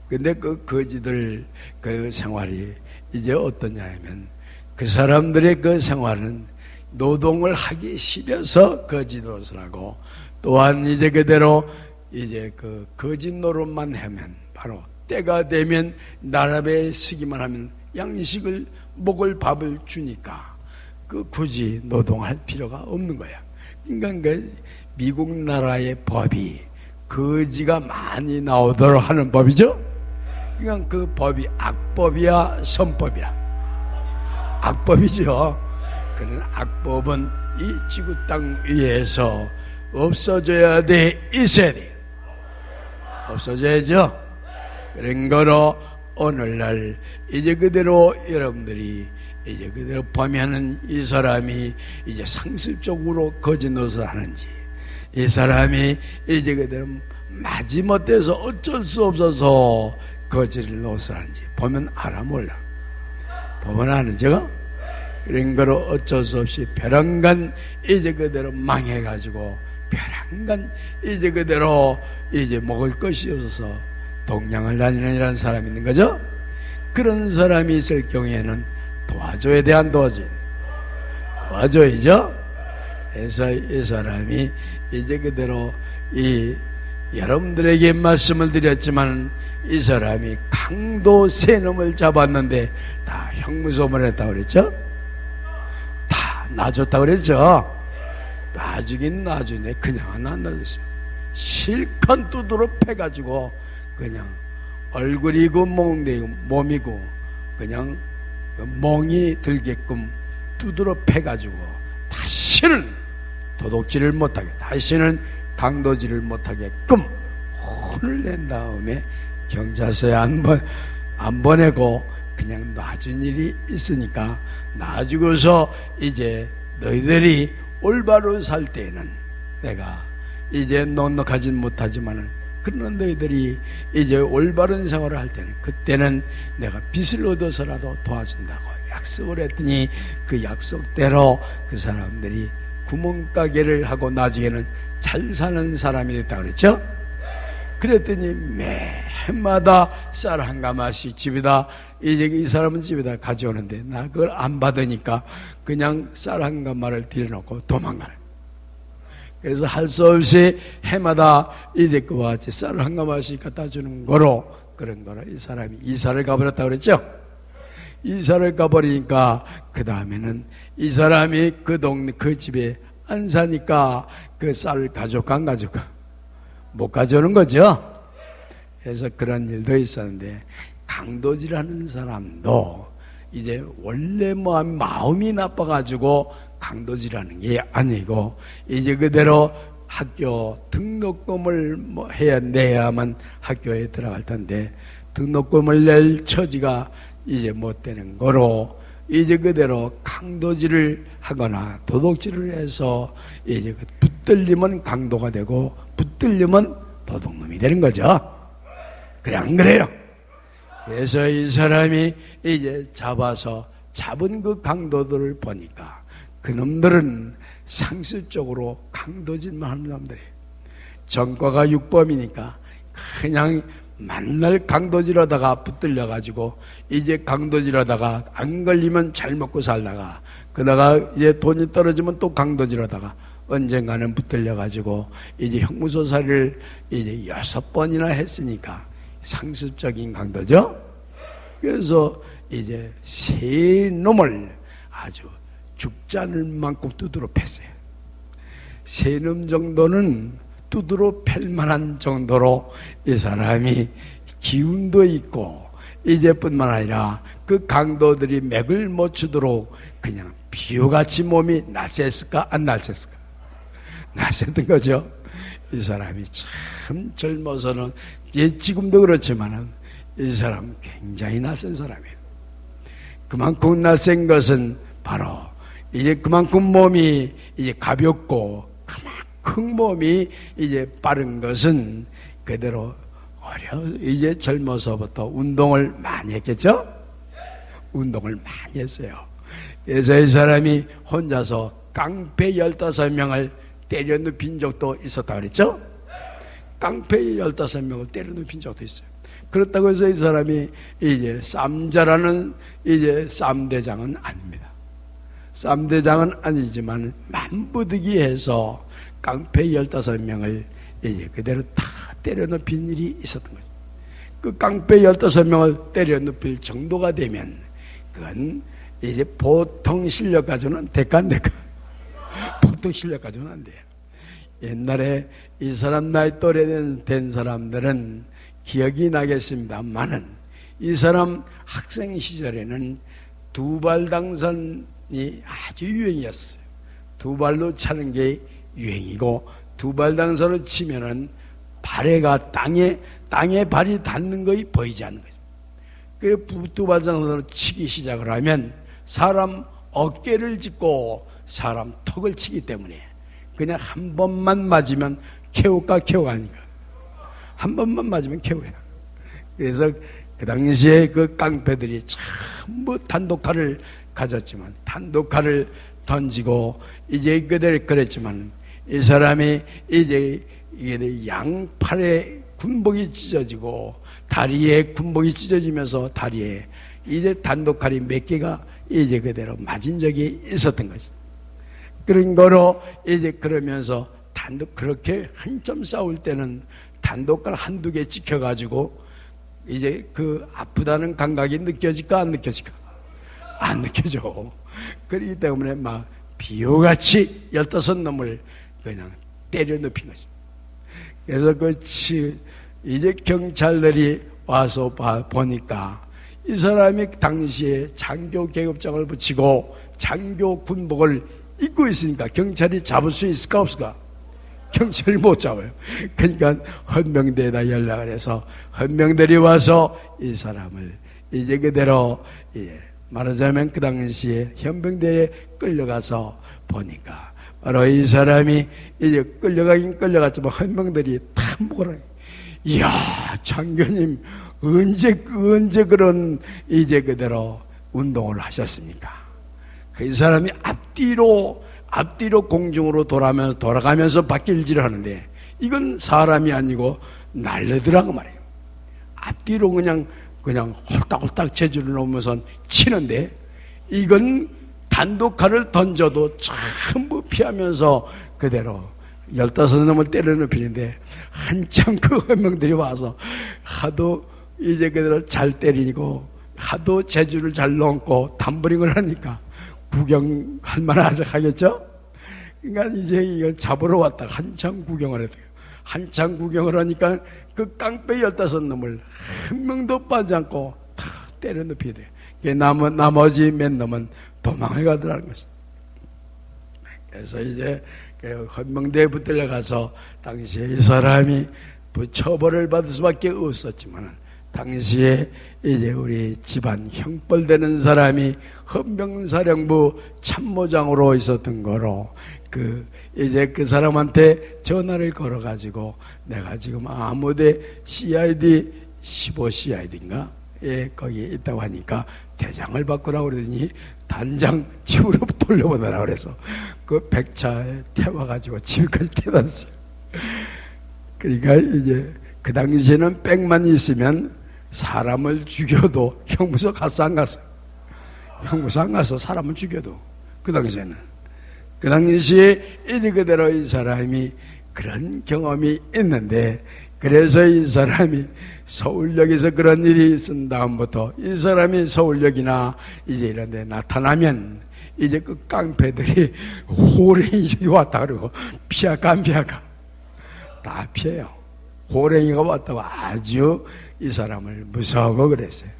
근데 그 거지들 그 생활이 이제 어떠냐 하면 그 사람들의 그 생활은 노동을 하기 싫어서 거지 노릇을 하고 또한 이제 그대로 이제 그 거지 노릇만 하면 바로 때가 되면 나라에 쓰기만 하면 양식을 먹을 밥을 주니까 굳이 노동할 필요가 없는 거야. 그러니까 미국 나라의 법이 거지가 많이 나오도록 하는 법이죠. 그러니까 그 법이 악법이야, 선법이야? 악법이죠. 그런 악법은 이 지구 땅 위에서 없어져야 돼, 있어야 돼. 없어져야죠. 그런 거로 오늘날 이제 그대로 여러분들이 이제 그대로 보면은 이 사람이 이제 상습적으로 거짓 노릇을 하는지, 이 사람이 이제 그대로 마지못해서 어쩔 수 없어서 거짓을 노릇을 하는지 보면 알아 몰라. 보면 아는 제가 그런 거로 어쩔 수 없이 벼랑간 이제 그대로 망해가지고 벼랑간 이제 그대로 이제 먹을 것이 없어서 동양을 다니는 이런 사람이 있는 거죠. 그런 사람이 있을 경우에는 도와줘야 돼, 안 도와줘야죠. 그래서 이 사람이 이제 그대로 여러분들에게 말씀을 드렸지만 이 사람이 강도 세 놈을 잡았는데 다 형무소문을 했다고 그랬죠. 다 놔줬다고 그랬죠. 놔주긴 놔주네. 그냥은 안 놔줬어요. 실컷 두드러 패가지고 그냥 얼굴이고 몸이고 그냥 멍이 들게끔 두드러 패가지고 다시는 도둑질을 못하게, 다시는 강도질을 못하게끔 혼을 낸 다음에 경찰서에 안 보내고 그냥 놔준 일이 있으니까 놔주고서 이제 너희들이 올바로 살 때에는 내가 이제 넉넉하진 못하지만은 그러나 너희들이 이제 올바른 생활을 할 때는 그때는 내가 빚을 얻어서라도 도와준다고 약속을 했더니 그 약속대로 그 사람들이 구멍가게를 하고 나중에는 잘 사는 사람이 됐다고 그랬죠. 그랬더니 매해마다 쌀 한 가마씩 집에다 이제 이 사람은 집에다 가져오는데 나 그걸 안 받으니까 그냥 쌀 한 가마를 들여놓고 도망가는. 그래서 할 수 없이 해마다 이제 그와 같이 쌀 한 가마씩 갖다 주는 거로 그런 거로 이 사람이 이사를 가버렸다고 그랬죠. 이사를 가버리니까 그 다음에는 이 사람이 그 동네 그 집에 안 사니까 그 쌀을 가져가 안 가져가 못 가져오는 거죠. 그래서 그런 일도 있었는데 강도질하는 사람도 이제 원래 마음이 나빠가지고 강도질하는 게 아니고 이제 그대로 학교 등록금을 내야만 학교에 들어갈 텐데 등록금을 낼 처지가 이제 못 되는 거로 이제 그대로 강도질을 하거나 도둑질을 해서 이제 붙들리면 강도가 되고 붙들리면 도둑놈이 되는 거죠. 그래 안 그래요? 그래서 이 사람이 이제 잡은 그 강도들을 보니까 그놈들은 상습적으로 강도질만 하는 놈들이에요. 전과가 육범이니까 그냥 맨날 강도질하다가 붙들려가지고 이제 강도질하다가 안 걸리면 잘 먹고 살다가 그러다가 이제 돈이 떨어지면 또 강도질하다가 언젠가는 붙들려가지고 이제 형무소살이를 이제 6번이나 했으니까 상습적인 강도죠. 그래서 이제 세 놈을 아주 죽지 않을 만큼 두드러 팼어요. 세 놈 정도는 두드러 팰 만한 정도로 이 사람이 기운도 있고 이제뿐만 아니라 그 강도들이 맥을 못 추도록 그냥 비유같이 몸이 날쌔을까 안 날쌔을까? 날쌔던 거죠. 이 사람이 참 젊어서는 지금도 그렇지만은 이 사람은 굉장히 날쌘 사람이에요. 그만큼 날쌘 것은 바로 이제 그만큼 몸이 이제 가볍고 그만큼 몸이 이제 빠른 것은 그대로 이제 젊어서부터 운동을 많이 했겠죠? 운동을 많이 했어요. 그래서 이 사람이 혼자서 깡패 15명을 때려 눕힌 적도 있었다고 그랬죠? 깡패 15명을 때려 눕힌 적도 있어요. 그렇다고 해서 이 사람이 이제 쌈자라는 이제 쌈대장은 아닙니다. 쌈대장은 아니지만 만부득이해서 깡패 15명을 이제 그대로 다 때려 눕힌 일이 있었던 거죠. 그 깡패 15명을 때려 눕힐 정도가 되면 그건 이제 보통 실력 가지고는 대가내가 보통 실력 가지고는 안 돼요. 옛날에 이 사람 나이 또래 된 사람들은 기억이 나겠습니다만은 이 사람 학생 시절에는 두발당선이 아주 유행이었어요. 두 발로 차는 게 유행이고 두발당선을 치면은 발에가 땅에 발이 닿는 것이 보이지 않는 거죠. 그래서 두발당선으로 치기 시작을 하면 사람 어깨를 짚고 사람 턱을 치기 때문에 그냥 한 번만 맞으면 KO가 아니까 한 번만 맞으면 KO야. 그래서 그 당시에 그 깡패들이 전부 단독칼을 가졌지만 단독칼을 던지고 이제 그대로 그랬지만 이 사람이 이제 이게 양팔에 군복이 찢어지고 다리에 군복이 찢어지면서 다리에 이제 단독칼이 몇 개가 이제 그대로 맞은 적이 있었던 거죠. 그런 거로 이제 그러면서 그렇게 한참 싸울 때는 단독칼 한두 개 찍혀가지고 이제 그 아프다는 감각이 느껴질까 안 느껴질까? 안 느껴져. 그렇기 때문에 막 비호같이 15놈을 그냥 때려 눕힌 거죠. 그래서 이제 경찰들이 와서 보니까 이 사람이 당시에 장교 계급장을 붙이고 장교 군복을 입고 있으니까 경찰이 잡을 수 있을까 없을까? 경찰이 못 잡아요. 그러니까 헌병대에다 연락을 해서 헌병들이 와서 이 사람을 이제 그대로 말하자면 그 당시에 헌병대에 끌려가서 보니까 바로 이 사람이 이제 끌려가긴 끌려갔지만 헌병들이 다 보라. 이야, 장교님 언제 그런 이제 그대로 운동을 하셨습니까? 그 사람이 앞뒤로 공중으로 돌아가면서 바뀔질을 하는데 이건 사람이 아니고 날르더라고 말이에요. 앞뒤로 그냥 홀딱홀딱 재주를 놓으면서 치는데 이건 단독칼을 던져도 전부 피하면서 그대로 15놈을 때려눕히는데 한참 그 헌병들이 와서 하도 이제 그대로 잘 때리고 하도 재주를 잘 넣고 담버링을 하니까 구경할 만한 하겠죠? 그러니까 이제 이걸 잡으러 왔다가 한참 구경을 해야 돼요. 한참 구경을 하니까 그 깡패 15놈을 한 명도 빠지지 않고 다 때려 눕혀야 돼요. 나머지 몇 놈은 도망을 가더라는 것이죠. 그래서 이제 헌병대에 붙들려 가서 당시에 이 사람이 처벌을 받을 수밖에 없었지만 당시에 이제 우리 집안 형벌되는 사람이 헌병사령부 참모장으로 있었던 거로 이제 그 사람한테 전화를 걸어가지고 내가 지금 아무데 CID 15CID인가? 예, 거기에 있다고 하니까 대장을 바꾸라고 그러더니 단장 집으로 돌려보내라 그래서 그 백차에 태워가지고 집까지 태웠어요. 그러니까 이제 그 당시에는 백만 있으면 사람을 죽여도 형무소 갔어 안 갔어? 형무소 안 가서 사람을 죽여도 그 당시에는 그 당시에 이제 그대로 이 사람이 그런 경험이 있는데 그래서 이 사람이 서울역에서 그런 일이 있은 다음부터 이 사람이 서울역이나 이제 이런 데 나타나면 이제 그 깡패들이 호랭이 왔다 그러고 피할까 안 피할까? 다 피해요. 호랭이가 왔다고 아주 이 사람을 무서워하고 그랬어요.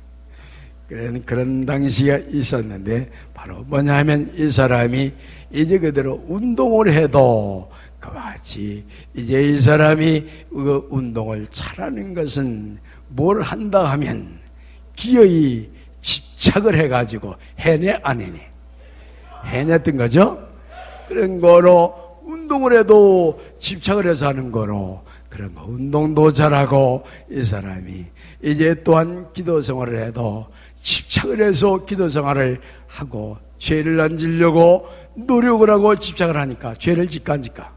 그런 당시가 있었는데 바로 뭐냐 하면 이 사람이 이제 그대로 운동을 해도 그같이 이제 이 사람이 그 운동을 잘하는 것은 뭘 한다 하면 기어이 집착을 해가지고 해내 안 해내? 해냈던 거죠? 그런 거로 운동을 해도 집착을 해서 하는 거로 그런 거 운동도 잘하고 이 사람이 이제 또한 기도 생활을 해도 집착을 해서 기도 생활을 하고 죄를 안 지려고 노력을 하고 집착을 하니까 죄를 짓까 안 짓까?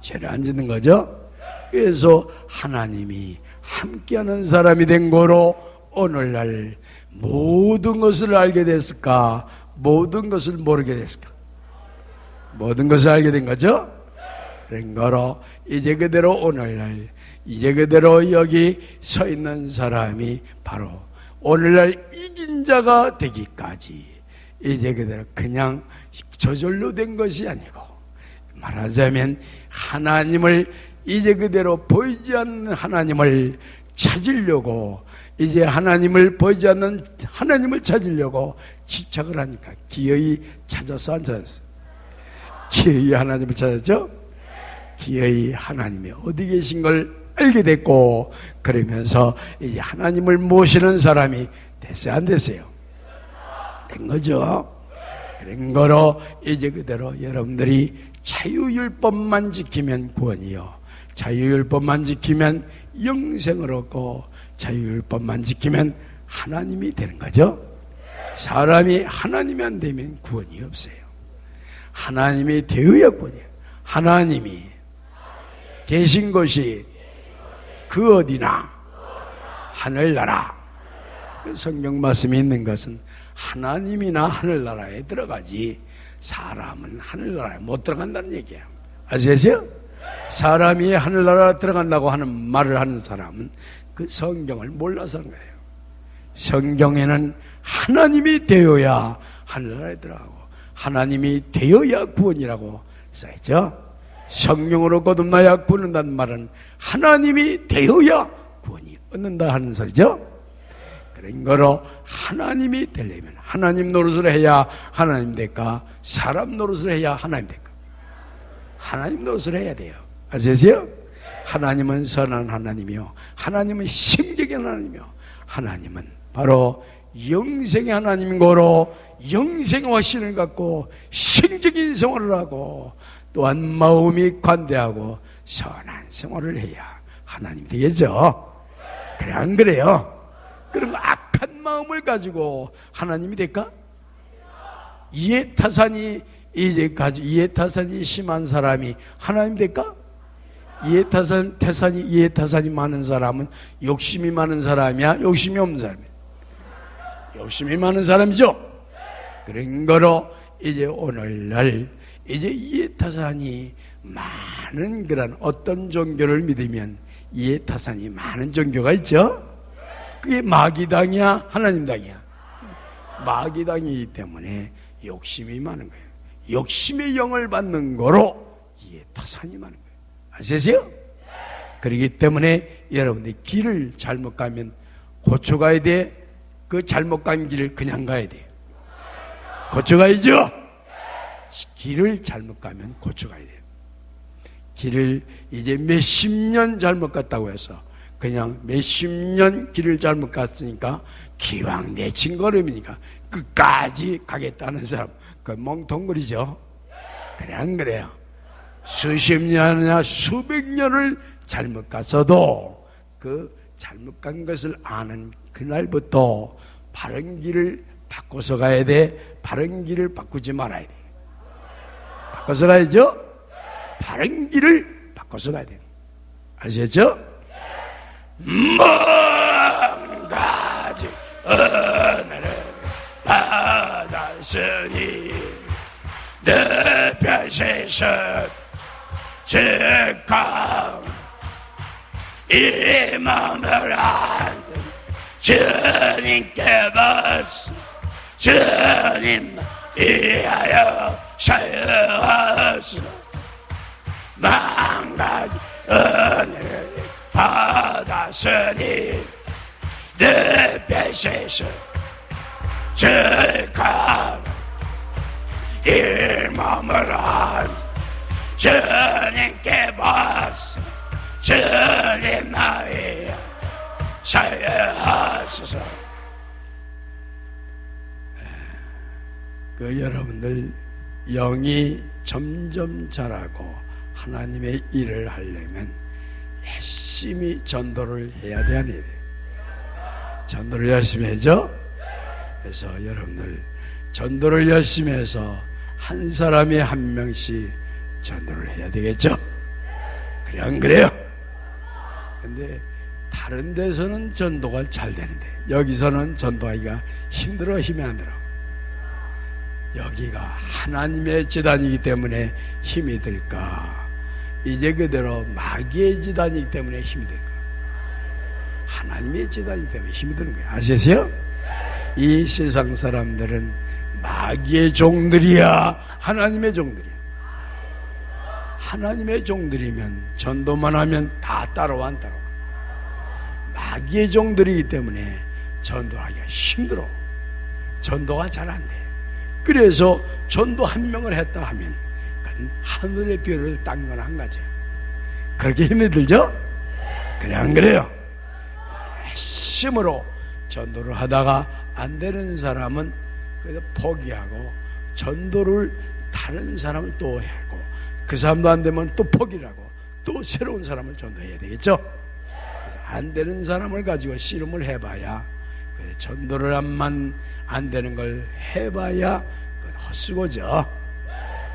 죄를 안 짓는 거죠. 그래서 하나님이 함께하는 사람이 된 거로 오늘날 모든 것을 알게 됐을까? 모든 것을 모르게 됐을까? 모든 것을 알게 된 거죠. 그런 거로 이제 그대로 오늘날 이제 그대로 여기 서 있는 사람이 바로 오늘날 이긴 자가 되기까지 이제 그대로 그냥 저절로 된 것이 아니고, 말하자면 하나님을 이제 그대로 보이지 않는 하나님을 찾으려고, 이제 하나님을 보이지 않는 하나님을 찾으려고 집착을 하니까 기어이 찾았어, 안 찾았어? 기어이 하나님을 찾았죠? 기어이 하나님이 어디 계신 걸 알게 됐고, 그러면서 이제 하나님을 모시는 사람이 됐어요, 안 됐어요? 된 거죠. 그런 거로 이제 그대로 여러분들이 자유율법만 지키면 구원이요, 자유율법만 지키면 영생을 얻고, 자유율법만 지키면 하나님이 되는 거죠. 사람이 하나님이 안 되면 구원이 없어요. 하나님이 되어야 구원이에요. 하나님이 계신 곳이 그 어디나 하늘나라. 그 성경 말씀이 있는 것은 하나님이나 하늘나라에 들어가지 사람은 하늘나라에 못 들어간다는 얘기예요. 아시겠어요? 사람이 하늘나라에 들어간다고 하는 말을 하는 사람은 그 성경을 몰라서 하는 거예요. 성경에는 하나님이 되어야 하늘나라에 들어가고 하나님이 되어야 구원이라고 써있죠. 성령으로 거듭나야 구원한다는 말은 하나님이 되어야 구원이 얻는다 하는 소리죠. 그런 거로 하나님이 되려면 하나님 노릇을 해야 하나님 될까, 사람 노릇을 해야 하나님 될까? 하나님 노릇을 해야 돼요. 아시겠어요? 하나님은 선한 하나님이요, 하나님은 신적인 하나님이요, 하나님은 바로 영생의 하나님인 거로 영생의 확신을 갖고 신적인 생활을 하고, 또한 마음이 관대하고 선한 생활을 해야 하나님 되겠죠. 그래, 안 그래요? 그럼 악한 마음을 가지고 하나님이 될까? 이해타산이 심한 사람이 하나님 될까? 이해타산이 많은 사람은 욕심이 많은 사람이야, 욕심이 없는 사람이야? 욕심이 많은 사람이죠. 그런 거로 이제 오늘날 이제 이해타산이 많은 그런 어떤 종교를 믿으면 이해타산이 많은 종교가 있죠. 그게 마귀당이야, 하나님당이야? 마귀당이기 때문에 욕심이 많은 거예요. 욕심의 영을 받는 거로 이해타산이 많은 거예요. 아시겠어요? 그렇기 때문에 여러분들이 길을 잘못 가면 고쳐가야 돼. 그 잘못 간 길을 그냥 가야 돼요. 고쳐가야죠. 길을 잘못 가면 고쳐가야 돼요. 길을 이제 몇십 년 잘못 갔다고 해서 그냥 몇십 년 길을 잘못 갔으니까 기왕 내친 걸음이니까 끝까지 가겠다는 사람, 그 멍텅구리죠. 그래, 안 그래요? 수십 년이나 수백 년을 잘못 갔어도 그 잘못 간 것을 아는 그날부터 바른 길을 바꿔서 가야 돼. 바른 길을 바꾸지 말아야 돼. 바꿔서 가야죠? 바른 길을 바꿔서 가야 돼. 아시겠죠? 먼가지 은혜를 받았으니 내 편에서 즉각 이 마음을 안 주님께 받소. 주님 이하여 사용하소. 만가지 은혜를 받았으니 내 뱃에서 즉각 이 마음을 안 주님께 받소. 주님 나의 사용하소서. 그 여러분들 영이 점점 자라고 하나님의 일을 하려면 열심히 전도를 해야 돼, 아니에요? 전도를 열심히 해죠? 그래서 여러분들 전도를 열심히 해서 한 사람이 한 명씩 전도를 해야 되겠죠? 그래, 안 그래요? 근데 다른 데서는 전도가 잘 되는데 여기서는 전도하기가 힘들어, 힘이 안 들어. 여기가 하나님의 재단이기 때문에 힘이 들까? 이제 그대로 마귀의 재단이기 때문에 힘이 들까? 하나님의 재단이기 때문에 힘이 드는 거예요. 아시겠어요? 이 세상 사람들은 마귀의 종들이야, 하나님의 종들이야? 하나님의 종들이면 전도만 하면 다 따라와, 안 따라와? 마귀의 종들이기 때문에 전도하기가 힘들어. 전도가 잘 안 돼. 그래서 전도 한 명을 했다 하면 그건 하늘의 별을 딴 건 한 가지야. 그렇게 힘이 들죠? 그래, 안 그래요? 열심으로 전도를 하다가 안 되는 사람은 그래서 포기하고, 전도를 다른 사람을 또 하고, 그 사람도 안 되면 또 포기를 하고, 또 새로운 사람을 전도해야 되겠죠? 그래서 안 되는 사람을 가지고 씨름을 해봐야, 전도를 안 되는 걸 해봐야 그건 헛수고죠.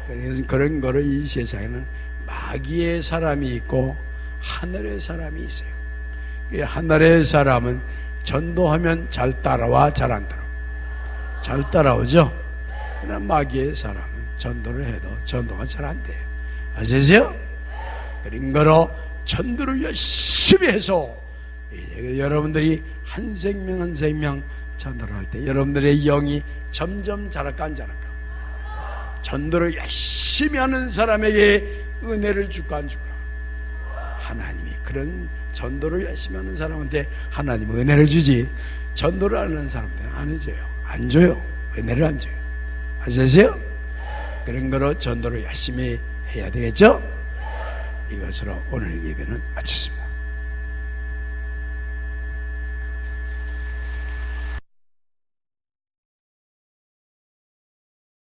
그래서 그런 거를 이 세상에는 마귀의 사람이 있고 하늘의 사람이 있어요. 하늘의 사람은 전도하면 잘 따라와, 잘 안 따라와? 잘 따라오죠. 그러나 마귀의 사람은 전도를 해도 전도가 잘 안 돼요. 아시죠? 그런 거로 전도를 열심히 해서 여러분들이 한 생명 한 생명 전도를 할 때 여러분들의 영이 점점 자랄까, 안 자랄까? 전도를 열심히 하는 사람에게 은혜를 줄까, 안 줄까? 하나님이 그런 전도를 열심히 하는 사람한테 하나님은 은혜를 주지, 전도를 안 하는 사람한테는 안 해줘요. 안 줘요. 은혜를 안 줘요. 아시죠? 그런 거로 전도를 열심히 해야 되겠죠? 이것으로 오늘 예배는 마쳤습니다.